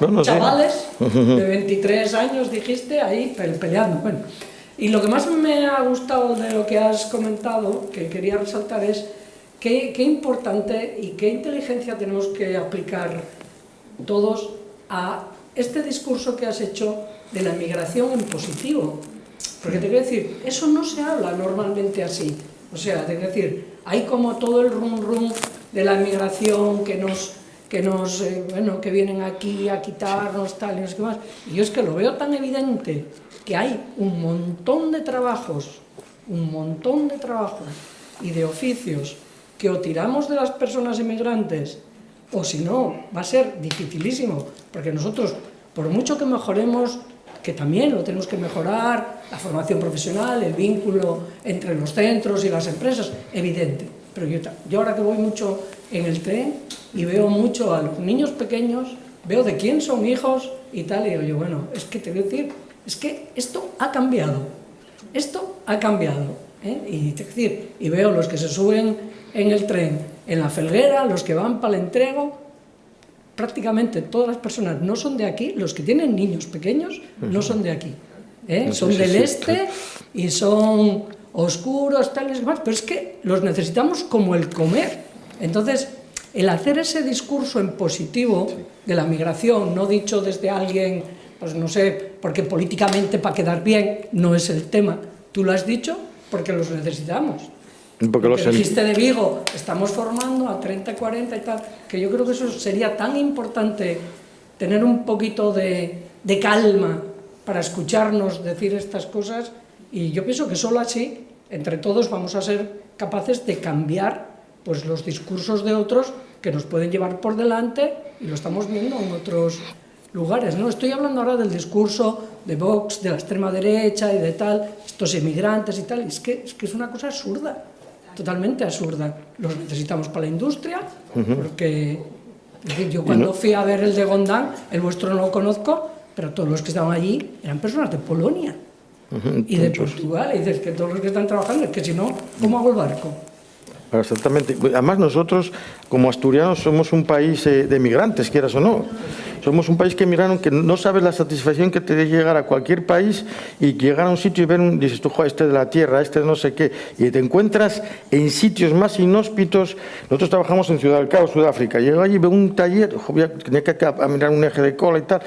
Unos chavales de 23 años, dijiste, ahí peleando, bueno. Y lo que más me ha gustado de lo que has comentado, que quería resaltar, es qué importante y qué inteligencia tenemos que aplicar todos a este discurso que has hecho de la migración en positivo. Porque te quiero decir, eso no se habla normalmente así. O sea, te quiero decir, hay como todo el rum de la migración que vienen aquí a quitarnos tal y no sé qué más. Y yo es que lo veo tan evidente que hay un montón de trabajos y de oficios que o tiramos de las personas inmigrantes o si no, va a ser dificilísimo, porque nosotros, por mucho que mejoremos, que también lo tenemos que mejorar, la formación profesional, el vínculo entre los centros y las empresas, evidente. Pero yo ahora que voy mucho en el tren y veo mucho a los niños pequeños, veo de quién son hijos y tal, y digo yo, bueno, es que te voy a decir, es que esto ha cambiado, y veo los que se suben en el tren, en la Felguera, los que van para el entrego, prácticamente todas las personas no son de aquí, los que tienen niños pequeños no son de aquí, son del este y son oscuros, tales y demás, pero es que los necesitamos como el comer. Entonces, el hacer ese discurso en positivo de la migración, no dicho desde alguien, pues no sé, porque políticamente para quedar bien no es el tema, tú lo has dicho porque los necesitamos. Porque dijiste de Vigo, estamos formando a 30, 40 y tal, que yo creo que eso sería tan importante, tener un poquito de calma para escucharnos decir estas cosas, y yo pienso que solo así, entre todos, vamos a ser capaces de cambiar pues, los discursos de otros que nos pueden llevar por delante, y lo estamos viendo en otros lugares, ¿no? Estoy hablando ahora del discurso de Vox, de la extrema derecha y de tal, estos inmigrantes y tal, y es que es una cosa absurda. Totalmente absurda. Los necesitamos para la industria, porque es decir, yo cuando fui a ver el de Gondán, el vuestro no lo conozco, pero todos los que estaban allí eran personas de Polonia y de Portugal, y dices que todos los que están trabajando, es que si no, ¿cómo hago el barco? Exactamente. Además nosotros, como asturianos, somos un país de migrantes, quieras o no. Somos un país que emigraron, que no sabes la satisfacción que te dé llegar a cualquier país y llegar a un sitio y ver dices tú, joder, este de la tierra, este de no sé qué, y te encuentras en sitios más inhóspitos. Nosotros trabajamos en Ciudad del Cabo, Sudáfrica. Llego allí, veo un taller, tenía que mirar un eje de cola y tal.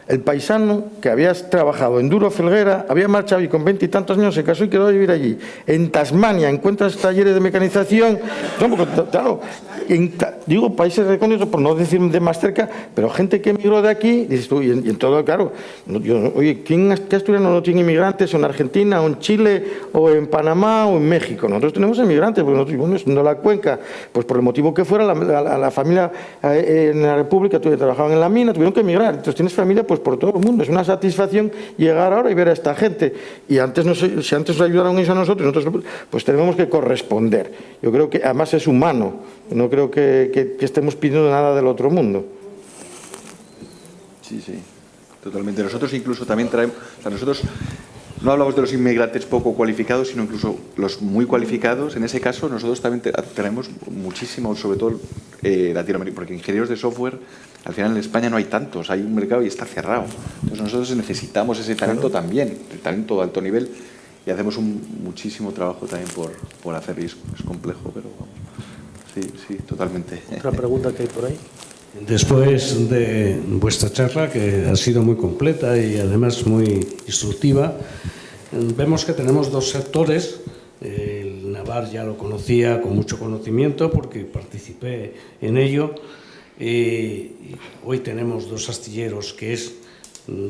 El paisano que había trabajado en Duro Felguera, había marchado y con 20 y tantos años se casó y quedó a vivir allí. En Tasmania encuentras talleres de mecanización. No, porque, claro, digo países recónditos por no decir de más cerca, pero gente que emigró de aquí, dices tú, y en todo, claro, oye, ¿qué asturiano no tiene inmigrantes en Argentina, o en Chile, o en Panamá, o en México? Nosotros tenemos inmigrantes, porque nosotros, bueno, siendo la cuenca, pues por el motivo que fuera, la familia en la República trabajaban en la mina, tuvieron que emigrar. Entonces tienes familia pues por todo el mundo. Es una satisfacción llegar ahora y ver a esta gente. Y antes, si antes nos ayudaron ellos a nosotros pues tenemos que corresponder. Yo creo que además es humano. No creo que estemos pidiendo nada del otro mundo. Sí, sí, totalmente. Nosotros incluso también traemos, o sea, nosotros no hablamos de los inmigrantes poco cualificados, sino incluso los muy cualificados. En ese caso, nosotros también traemos muchísimo, sobre todo Latinoamérica, porque ingenieros de software, al final en España no hay tantos, hay un mercado y está cerrado. Entonces nosotros necesitamos ese talento también, el talento de alto nivel, y hacemos muchísimo trabajo también por hacer eso. Es complejo, pero vamos. Sí, totalmente. Otra pregunta que hay por ahí. Después de vuestra charla, que ha sido muy completa y además muy instructiva, vemos que tenemos dos sectores. El navar ya lo conocía con mucho conocimiento porque participé en ello. Hoy tenemos dos astilleros que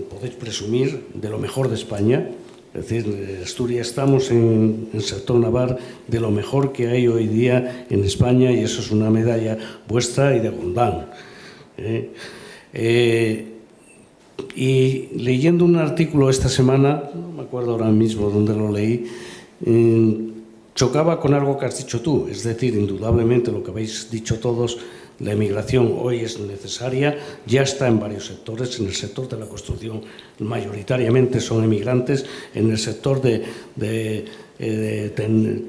podéis presumir, de lo mejor de España. Es decir, en Asturias estamos en el sector navar de lo mejor que hay hoy día en España, y eso es una medalla vuestra y de Gondán. Y leyendo un artículo esta semana, no me acuerdo ahora mismo dónde lo leí, chocaba con algo que has dicho tú. Es decir, indudablemente lo que habéis dicho todos, la emigración hoy es necesaria, ya está en varios sectores. En el sector de la construcción mayoritariamente son emigrantes, en el sector de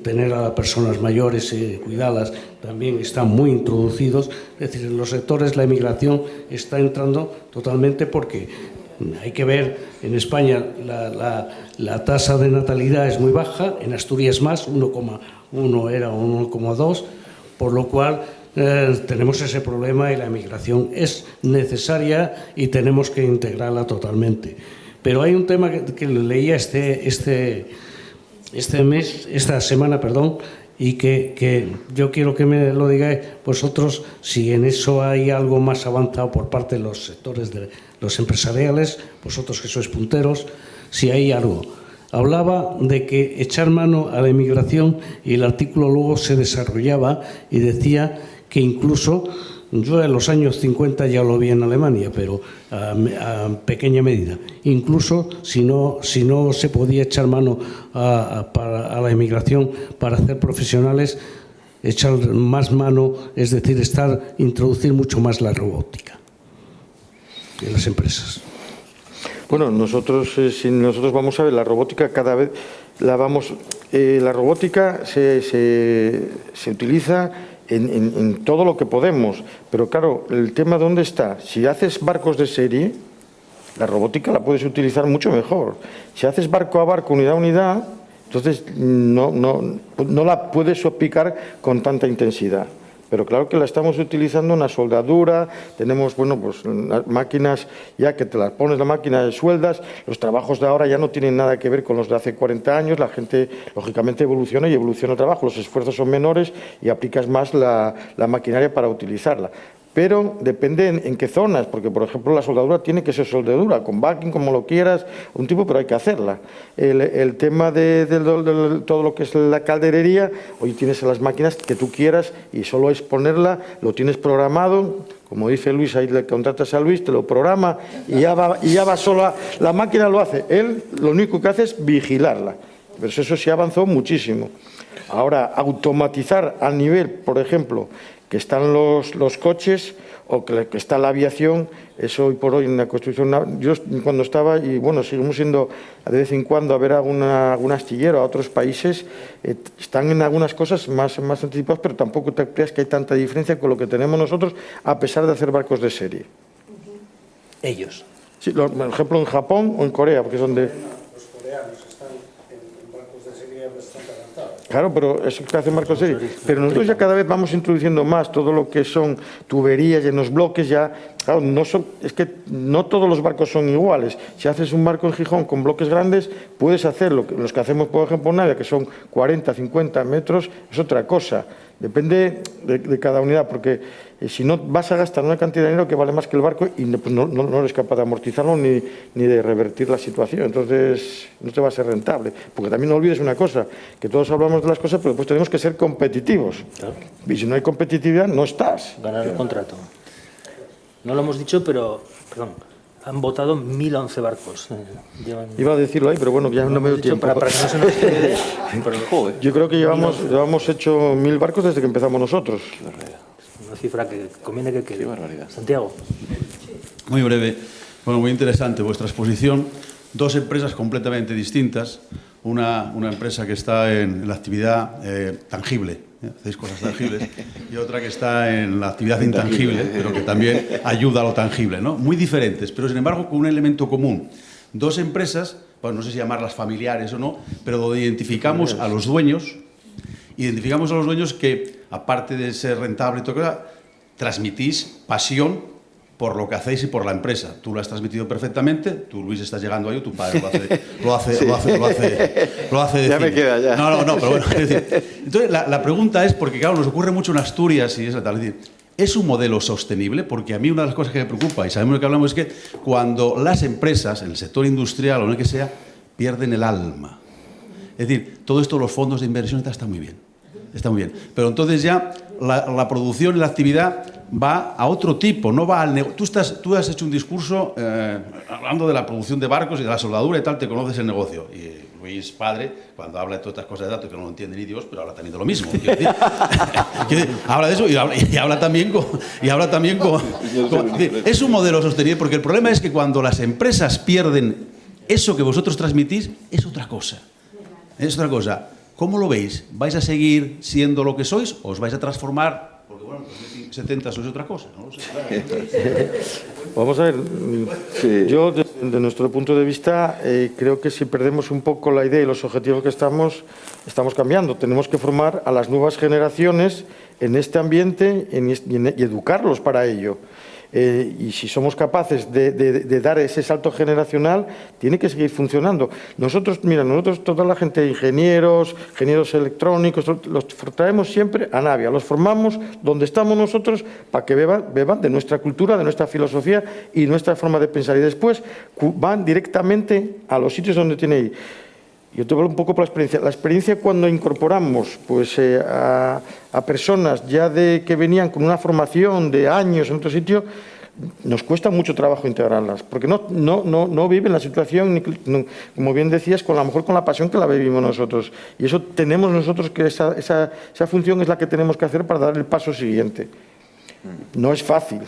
tener a las personas mayores y cuidarlas también están muy introducidos. Es decir, en los sectores la emigración está entrando totalmente, porque hay que ver, en España la tasa de natalidad es muy baja, en Asturias más, 1,1 era 1,2, por lo cual tenemos ese problema y la emigración es necesaria y tenemos que integrarla totalmente. Pero hay un tema que leía esta semana, y que yo quiero que me lo digáis vosotros, si en eso hay algo más avanzado por parte de los sectores de los empresariales, vosotros que sois punteros, si hay algo. Hablaba de que echar mano a la emigración, y el artículo luego se desarrollaba y decía que incluso, yo en los años 50 ya lo vi en Alemania, pero a pequeña medida, incluso si no se podía echar mano a la emigración para hacer profesionales, echar más mano, es decir, introducir mucho más la robótica en las empresas. Bueno, si nosotros vamos a ver la robótica, cada vez la robótica se utiliza en todo lo que podemos, pero claro, el tema ¿dónde está? Si haces barcos de serie, la robótica la puedes utilizar mucho mejor. Si haces barco a barco, unidad a unidad, entonces no la puedes picar con tanta intensidad. Pero claro que la estamos utilizando en la soldadura, tenemos, bueno, pues máquinas ya que te las pones, la máquina de sueldas, los trabajos de ahora ya no tienen nada que ver con los de hace 40 años, la gente lógicamente evoluciona y evoluciona el trabajo, los esfuerzos son menores y aplicas más la maquinaria para utilizarla. Pero depende en qué zonas, porque por ejemplo la soldadura tiene que ser soldadura, con backing, como lo quieras, un tipo, pero hay que hacerla. El tema de todo lo que es la calderería, hoy tienes las máquinas que tú quieras y solo es ponerla, lo tienes programado, como dice Luis, ahí le contratas a Luis, te lo programa y ya va sola, la máquina lo hace, él lo único que hace es vigilarla. Pero eso sí avanzó muchísimo. Ahora, automatizar al nivel, por ejemplo, que están los coches o que está la aviación, eso hoy por hoy en la construcción. Yo cuando estaba, y bueno, seguimos yendo de vez en cuando a ver algún astillero a otros países, están en algunas cosas más anticipados, pero tampoco te creas que hay tanta diferencia con lo que tenemos nosotros, a pesar de hacer barcos de serie. Ellos. Sí, por ejemplo en Japón o en Corea, porque son de... Los coreanos están en barcos de serie bastante avanzados. Claro, pero eso que hacen barcos de serie. Pero nosotros ya cada vez vamos introduciendo más todo lo que son tuberías y en los bloques ya Claro, es que no todos los barcos son iguales. Si haces un barco en Gijón con bloques grandes, puedes hacer los que hacemos, por ejemplo, en Navia, que son 40, 50 metros, es otra cosa. Depende de cada unidad, porque si no vas a gastar una cantidad de dinero que vale más que el barco y pues no eres capaz de amortizarlo ni de revertir la situación. Entonces, no te va a ser rentable. Porque también no olvides una cosa, que todos hablamos de las cosas, pero pues tenemos que ser competitivos. Claro. Y si no hay competitividad, no estás. Ganar el contrato. No lo hemos dicho, pero, perdón, han votado 1011 barcos. Iba a decirlo ahí, pero bueno, ya no me dio tiempo. Para que no se nos quede. Joder. Yo creo que llevamos hecho 1000 barcos desde que empezamos nosotros. Una cifra que conviene que quede. Qué barbaridad. Santiago. Muy breve. Bueno, muy interesante vuestra exposición. Dos empresas completamente distintas. Una empresa que está en la actividad tangible, hacéis cosas tangibles, y otra que está en la actividad intangible, pero que también ayuda a lo tangible, ¿no? Muy diferentes, pero sin embargo con un elemento común. Dos empresas, bueno, no sé si llamarlas familiares o no, pero donde identificamos a los dueños que, aparte de ser rentable y todo, transmitís pasión por lo que hacéis y por la empresa. Tú lo has transmitido perfectamente, tú, Luis, estás llegando ahí, tu padre lo hace decir. Ya me queda, ya. No, pero bueno, es decir, entonces la pregunta es, porque claro, nos ocurre mucho en Asturias y es tal, es decir, ¿es un modelo sostenible? Porque a mí una de las cosas que me preocupa, y sabemos lo que hablamos, es que cuando las empresas, en el sector industrial o en el que sea, pierden el alma. Es decir, todo esto, los fondos de inversión, está muy bien. Está muy bien. Pero entonces ya la producción y la actividad va a otro tipo, no va al negocio. Tú has hecho un discurso hablando de la producción de barcos y de la soldadura y tal, te conoces el negocio. Y Luis, padre, cuando habla de todas estas cosas de datos que no lo entiende ni Dios, pero habla también de lo mismo. Habla de eso y habla también con es un modelo sostenible, porque el problema es que cuando las empresas pierden eso que vosotros transmitís, es otra cosa. Es otra cosa. ¿Cómo lo veis? ¿Vais a seguir siendo lo que sois o os vais a transformar? Porque bueno, en 2070 sois otra cosa, ¿no? Vamos a ver, sí. Yo desde nuestro punto de vista creo que si perdemos un poco la idea y los objetivos que estamos cambiando. Tenemos que formar a las nuevas generaciones en este ambiente y educarlos para ello. Y si somos capaces de dar ese salto generacional, tiene que seguir funcionando. Nosotros, toda la gente, ingenieros electrónicos, los traemos siempre a Navia, los formamos donde estamos nosotros para que beban de nuestra cultura, de nuestra filosofía y nuestra forma de pensar. Y después van directamente a los sitios donde tienen que ir. Yo te hablo un poco por la experiencia. La experiencia cuando incorporamos pues, a personas ya que venían con una formación de años en otro sitio, nos cuesta mucho trabajo integrarlas, porque no viven la situación, como bien decías, a lo mejor con la pasión que la vivimos nosotros. Y eso tenemos nosotros que esa función es la que tenemos que hacer para dar el paso siguiente. No es fácil.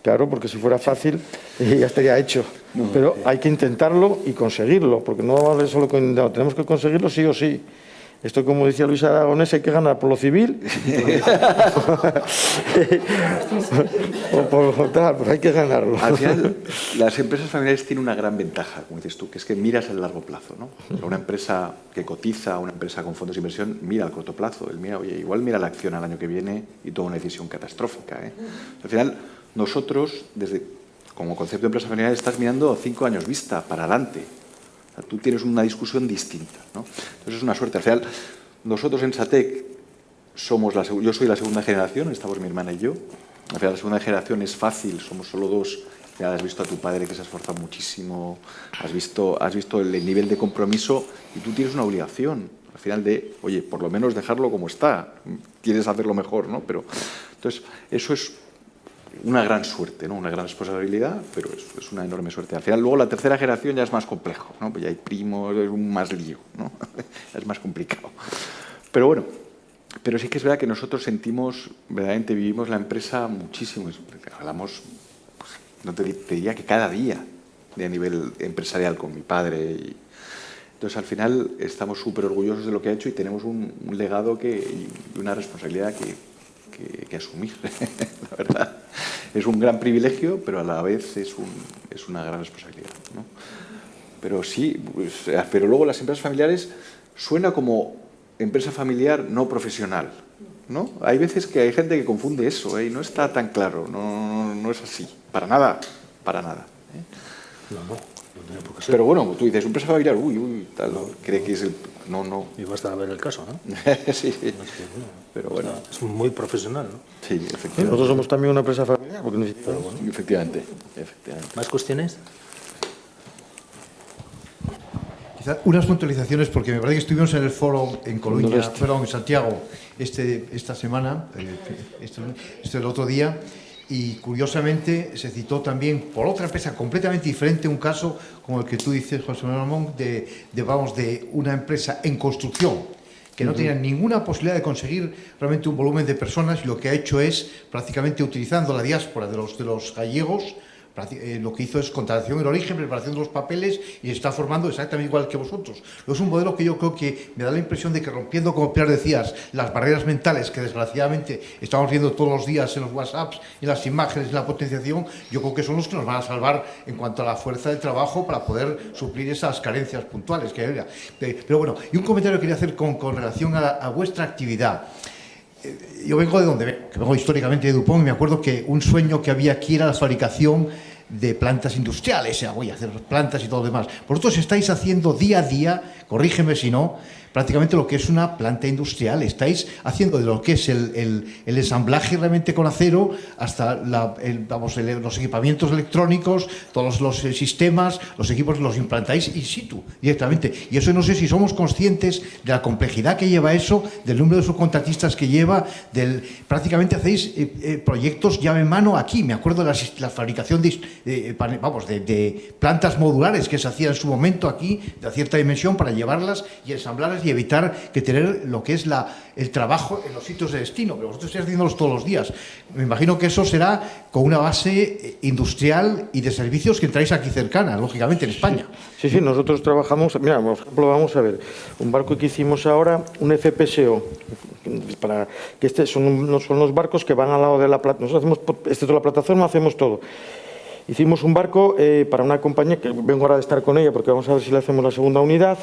Claro, porque si fuera fácil ya estaría hecho. Pero hay que intentarlo y conseguirlo, porque no vale solo con intentarlo, tenemos que conseguirlo sí o sí. Esto, como decía Luis Aragonés, hay que ganar por lo civil o por tal, pero hay que ganarlo. Al final, las empresas familiares tienen una gran ventaja, como dices tú, que es que miras al largo plazo, ¿no? Una empresa que cotiza, una empresa con fondos de inversión, mira al corto plazo. Igual mira la acción al año que viene y toma una decisión catastrófica, ¿eh? Al final, nosotros, como concepto de empresa familiar, estás mirando 5 años vista para adelante. O sea, tú tienes una discusión distinta, ¿no? Entonces es una suerte. Al final, nosotros en SATEC yo soy la segunda generación, estamos mi hermana y yo. Al final, la segunda generación es fácil, somos solo dos. Ya has visto a tu padre que se ha esforzado muchísimo, has visto el nivel de compromiso y tú tienes una obligación al final de, oye, por lo menos dejarlo como está. Quieres hacerlo mejor, ¿no? Pero entonces, eso es una gran suerte, ¿no? Una gran responsabilidad, pero es una enorme suerte. Al final, luego, la tercera generación ya es más complejo, ¿no? Pues ya hay primos, es un más lío, ¿no? Es más complicado. Pero bueno, pero sí que es verdad que nosotros verdaderamente vivimos la empresa muchísimo. Hablamos, pues, no te diría que cada día, a nivel empresarial con mi padre. Entonces, al final, estamos súper orgullosos de lo que ha hecho y tenemos un legado y una responsabilidad que asumir, la verdad. Es un gran privilegio, pero a la vez es una gran responsabilidad, ¿no? Pero sí, pero luego las empresas familiares suena como empresa familiar no profesional, ¿no? Hay veces que hay gente que confunde eso, y no está tan claro, no es así, para nada, ¿eh? No tiene por qué ser. Pero bueno, tú dices, empresa familiar, tal, cree que es el... No. Y basta ver el caso, ¿no? Sí, Es que, bueno, pero bueno. es muy profesional, ¿no? Sí, Sí, efectivamente. nosotros somos también una empresa familiar, porque necesitamos... Efectivamente. ¿Más cuestiones? Quizá unas puntualizaciones, porque me parece que estuvimos en el foro en Coruña, Noroeste. perdón, en Santiago, esta semana, el otro día, y curiosamente se citó también por otra empresa completamente diferente un caso como el que tú dices, José Manuel Ramón, de una empresa en construcción que no tenía ninguna posibilidad de conseguir realmente un volumen de personas, y lo que ha hecho es, prácticamente utilizando la diáspora de los gallegos, lo que hizo es contratación en origen, preparación de los papeles, y se está formando exactamente igual que vosotros. Es un modelo que yo creo que me da la impresión de que, rompiendo, como Pilar decías, las barreras mentales que desgraciadamente estamos viendo todos los días en los WhatsApps, en las imágenes, en la potenciación, yo creo que son los que nos van a salvar en cuanto a la fuerza de trabajo para poder suplir esas carencias puntuales que haya. Pero bueno, y un comentario que quería hacer con relación a vuestra actividad. Yo vengo de donde vengo históricamente de Dupont, y me acuerdo que un sueño que había aquí era la fabricación de plantas industriales, o sea, voy a hacer plantas y todo lo demás. Vosotros estáis haciendo día a día, corrígeme si no, prácticamente lo que es una planta industrial. Estáis haciendo de lo que es el ensamblaje realmente con acero hasta los equipamientos electrónicos, todos los sistemas, los equipos los implantáis in situ directamente. Y eso no sé si somos conscientes de la complejidad que lleva eso, del número de subcontratistas que lleva, prácticamente hacéis proyectos llave en mano aquí. Me acuerdo de la fabricación de plantas modulares que se hacía en su momento aquí, de cierta dimensión, para llevarlas y ensamblarlas y evitar que tener lo que es el trabajo en los sitios de destino. Pero vosotros estáis haciéndolos todos los días. Me imagino que eso será con una base industrial y de servicios que entráis aquí cercana, lógicamente, en España. Sí, nosotros trabajamos, mira, por ejemplo, vamos a ver, un barco que hicimos ahora, un FPSO, para que son los barcos que van al lado de la plataforma. Nosotros hacemos, toda la plataforma, hacemos todo. Hicimos un barco para una compañía, que vengo ahora de estar con ella, porque vamos a ver si le hacemos la segunda unidad,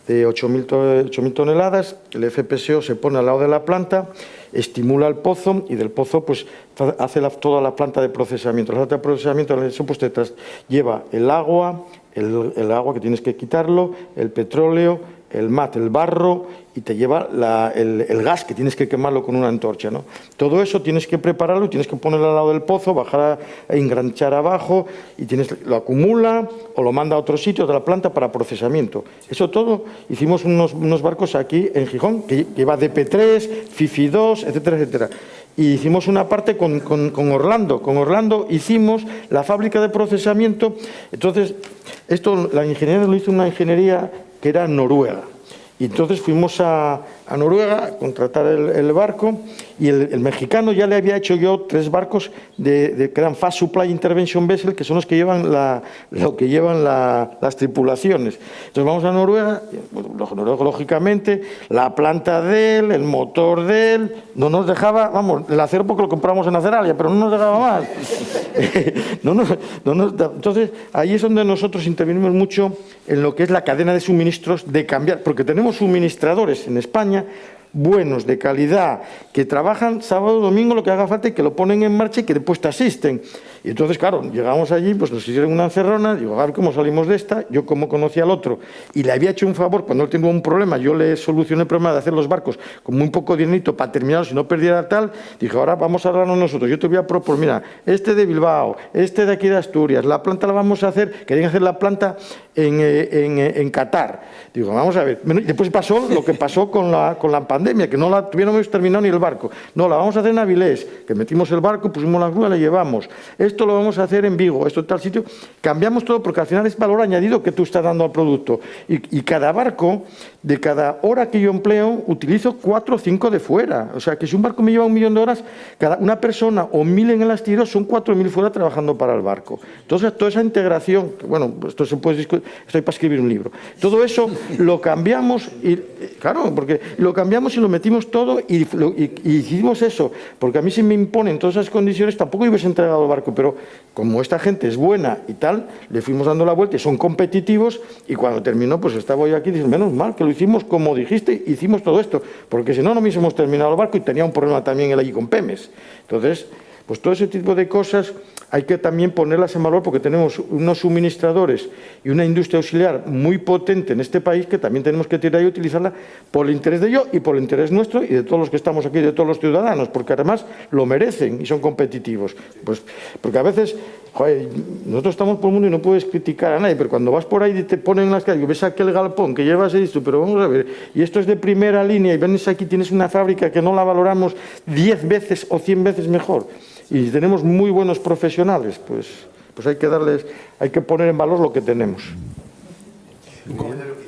de 8.000 toneladas. El FPSO se pone al lado de la planta, estimula el pozo, y del pozo pues hace toda la planta de procesamiento. La planta de procesamiento, eso pues lleva el agua que tienes que quitarlo, el petróleo, el barro, y te lleva el gas, que tienes que quemarlo con una antorcha, ¿no? Todo eso tienes que prepararlo y tienes que ponerlo al lado del pozo, bajar a enganchar abajo, y lo acumula o lo manda a otro sitio de la planta para procesamiento. Eso todo, hicimos unos barcos aquí en Gijón, que lleva DP3, FIFI 2, etcétera, etcétera. Y hicimos una parte con Orlando. Con Orlando hicimos la fábrica de procesamiento. Entonces, la ingeniería lo hizo una ingeniería que era Noruega. Y entonces fuimos a Noruega a contratar el barco, y el mexicano ya le había hecho yo 3 barcos que eran Fast Supply Intervention Vessel, que son los que llevan las tripulaciones. Entonces vamos a Noruega, Noruega, lógicamente, la planta de él, el motor de él, no nos dejaba, vamos, el acero porque lo compramos en Aceralia, pero no nos dejaba más. Entonces ahí es donde nosotros intervenimos mucho en lo que es la cadena de suministros, de cambiar, porque tenemos suministradores en España buenos, de calidad, que trabajan sábado, domingo, lo que haga falta, y que lo ponen en marcha y que después te asisten. Y entonces, claro, llegamos allí, pues nos hicieron una encerrona, digo, a ver cómo salimos de esta. Yo, como conocía al otro y le había hecho un favor cuando él tenía un problema, yo le solucioné el problema de hacer los barcos con muy poco dinerito para terminarlos y no perdiera tal. Dije, ahora vamos a hablarnos nosotros. Yo te voy a proponer, mira, este de Bilbao, este de aquí de Asturias, la planta la vamos a hacer, querían hacer la planta en Qatar. Digo, vamos a ver. Y después pasó lo que pasó con la pandemia, que no tuviéramos terminado ni el barco. No, la vamos a hacer en Avilés, que metimos el barco, pusimos la grúa, la llevamos. Esto lo vamos a hacer en Vigo, esto en tal sitio. Cambiamos todo porque al final es valor añadido que tú estás dando al producto. Y cada barco, de cada hora que yo empleo, utilizo 4 o 5 de fuera. O sea, que si un barco me lleva 1.000.000 de horas, cada una persona o 1.000 en el astillero son 4.000 fuera trabajando para el barco. Entonces, toda esa integración, bueno, esto se puede discutir, estoy para escribir un libro. Todo eso lo cambiamos, y claro, porque lo cambiamos y lo metimos todo y hicimos eso, porque a mí si me imponen todas esas condiciones, tampoco hubiese entregado el barco, pero como esta gente es buena y tal, le fuimos dando la vuelta y son competitivos, y cuando terminó, pues estaba yo aquí y dije, menos mal que lo hicimos como dijiste, hicimos todo esto, porque si no, no hubiésemos terminado el barco y tenía un problema también él allí con Pemex. Entonces, pues todo ese tipo de cosas hay que también ponerlas en valor, porque tenemos unos suministradores y una industria auxiliar muy potente en este país que también tenemos que tirar y utilizarla por el interés de ellos y por el interés nuestro y de todos los que estamos aquí, de todos los ciudadanos, porque además lo merecen y son competitivos. Pues porque a veces, joder, nosotros estamos por el mundo y no puedes criticar a nadie, pero cuando vas por ahí y te ponen en las calles y ves aquel galpón que llevas esto, pero vamos a ver, y esto es de primera línea y vienes aquí, tienes una fábrica que no la valoramos 10 veces o 100 veces mejor, y tenemos muy buenos profesionales, pues hay que poner en valor lo que tenemos.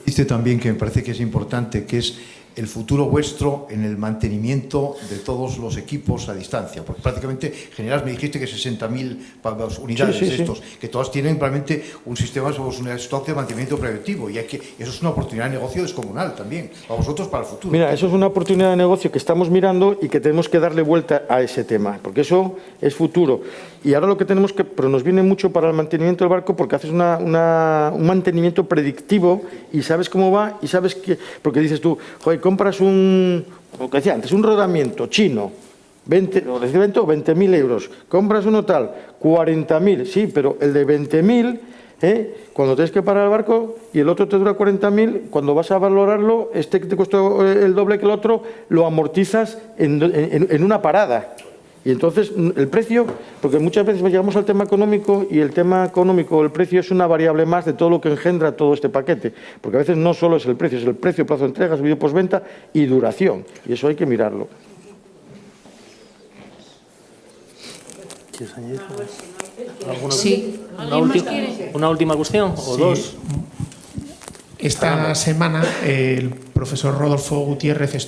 Dice también que me parece que es importante, que es el futuro vuestro en el mantenimiento de todos los equipos a distancia, porque prácticamente generas, me dijiste que 60.000 unidades estos, que todas tienen realmente un sistema, un stock de mantenimiento preventivo, y eso es una oportunidad de negocio descomunal también, para vosotros, para el futuro. Mira, eso es una oportunidad de negocio que estamos mirando y que tenemos que darle vuelta a ese tema, porque eso es futuro. Y ahora lo que tenemos que, pero nos viene mucho para el mantenimiento del barco, porque haces un mantenimiento predictivo y sabes cómo va y sabes que, porque dices tú, joder, compras como que decía antes, un rodamiento chino, 20.000 euros, compras uno tal, 40.000, sí, pero el de 20.000, cuando tienes que parar el barco y el otro te dura 40.000, cuando vas a valorarlo, este que te costó el doble que el otro, lo amortizas en una parada. Y entonces el precio, porque muchas veces llegamos al tema económico y el tema económico, el precio es una variable más de todo lo que engendra todo este paquete, porque a veces no solo es el precio, plazo de entrega, servicio postventa y duración, y eso hay que mirarlo. ¿Quieres añadir? Sí. ¿Una última cuestión o dos? Esta semana el profesor Rodolfo Gutiérrez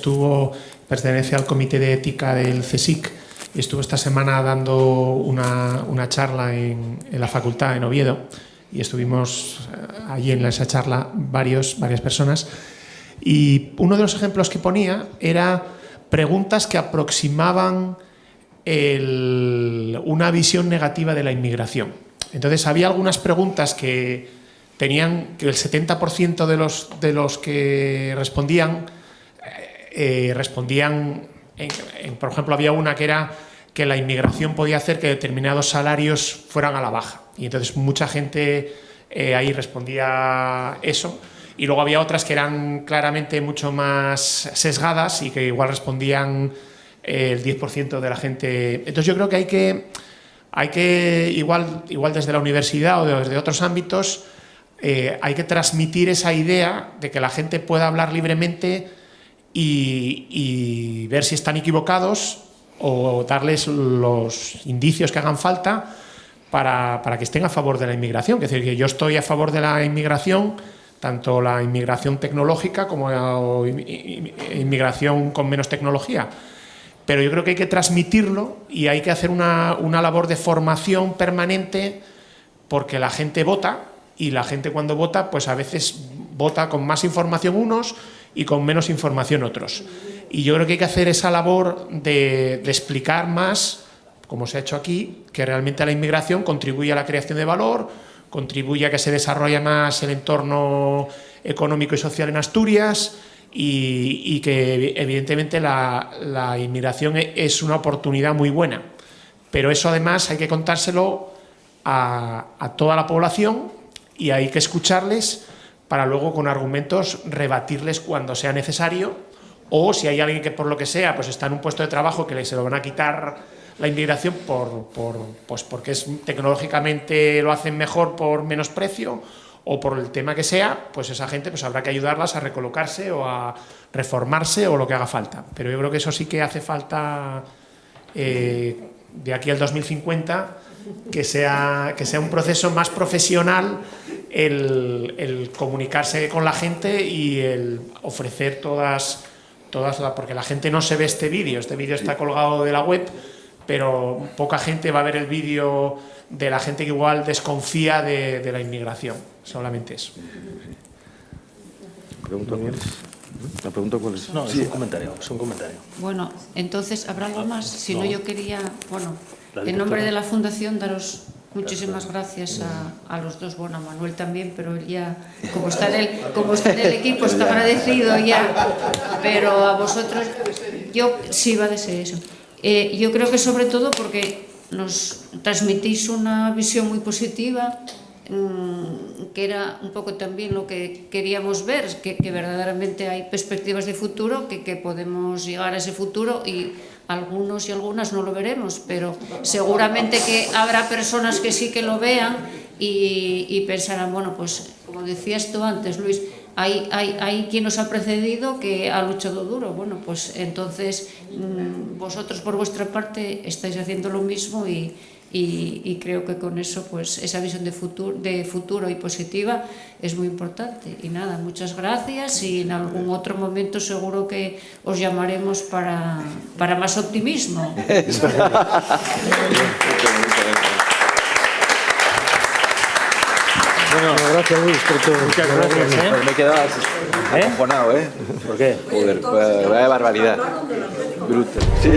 pertenece al comité de ética del CSIC, y estuvo esta semana dando una charla en la facultad en Oviedo, y estuvimos allí en esa charla varias personas, y uno de los ejemplos que ponía era preguntas que aproximaban una visión negativa de la inmigración. Entonces había algunas preguntas que tenían que el 70% de los que respondían por ejemplo, había una que era que la inmigración podía hacer que determinados salarios fueran a la baja, y entonces mucha gente ahí respondía eso, y luego había otras que eran claramente mucho más sesgadas y que igual respondían el 10% de la gente. Entonces yo creo que hay que igual desde la universidad o desde otros ámbitos, hay que transmitir esa idea de que la gente pueda hablar libremente y ver si están equivocados, o darles los indicios que hagan falta para que estén a favor de la inmigración. Es decir, que yo estoy a favor de la inmigración, tanto la inmigración tecnológica como la inmigración con menos tecnología. Pero yo creo que hay que transmitirlo y hay que hacer una labor de formación permanente, porque la gente vota, y la gente cuando vota, pues a veces vota con más información unos y con menos información otros. Y yo creo que hay que hacer esa labor de explicar más, como se ha hecho aquí, que realmente la inmigración contribuye a la creación de valor, contribuye a que se desarrolle más el entorno económico y social en Asturias, y que evidentemente la inmigración es una oportunidad muy buena. Pero eso además hay que contárselo a toda la población, y hay que escucharles para luego con argumentos rebatirles cuando sea necesario, o si hay alguien que por lo que sea pues está en un puesto de trabajo que se lo van a quitar la inmigración pues porque tecnológicamente lo hacen mejor por menos precio, o por el tema que sea, pues esa gente pues habrá que ayudarlas a recolocarse o a reformarse o lo que haga falta. Pero yo creo que eso sí que hace falta de aquí al 2050, que sea un proceso más profesional el comunicarse con la gente y el ofrecer todas porque la gente no se ve este vídeo está colgado de la web, pero poca gente va a ver el vídeo de la gente que igual desconfía de la inmigración, solamente eso. ¿La pregunta cuál es? No, es un comentario. Bueno, entonces, ¿habrá algo más? Si no, yo quería, En nombre de la Fundación, daros muchísimas gracias a los dos, bueno, a Manuel también, pero él ya, como está en el equipo, está agradecido ya, pero a vosotros, sí, va a ser eso. Yo creo que sobre todo porque nos transmitís una visión muy positiva, que era un poco también lo que queríamos ver, que verdaderamente hay perspectivas de futuro, que podemos llegar a ese futuro, y algunos y algunas no lo veremos, pero seguramente que habrá personas que sí que lo vean y pensarán, bueno, pues como decías tú antes, Luis, hay quien nos ha precedido que ha luchado duro. Bueno, pues entonces vosotros por vuestra parte estáis haciendo lo mismo y creo que con eso, pues esa visión de futuro y positiva es muy importante. Y nada, muchas gracias, y en algún otro momento seguro que os llamaremos para más optimismo. Bueno, gracias, Luis, por todo. Muchas gracias, ¿eh? Pues me he quedado acojonado, ¿eh? ¿Por qué? Joder, vaya barbaridad. Brutal. Sí.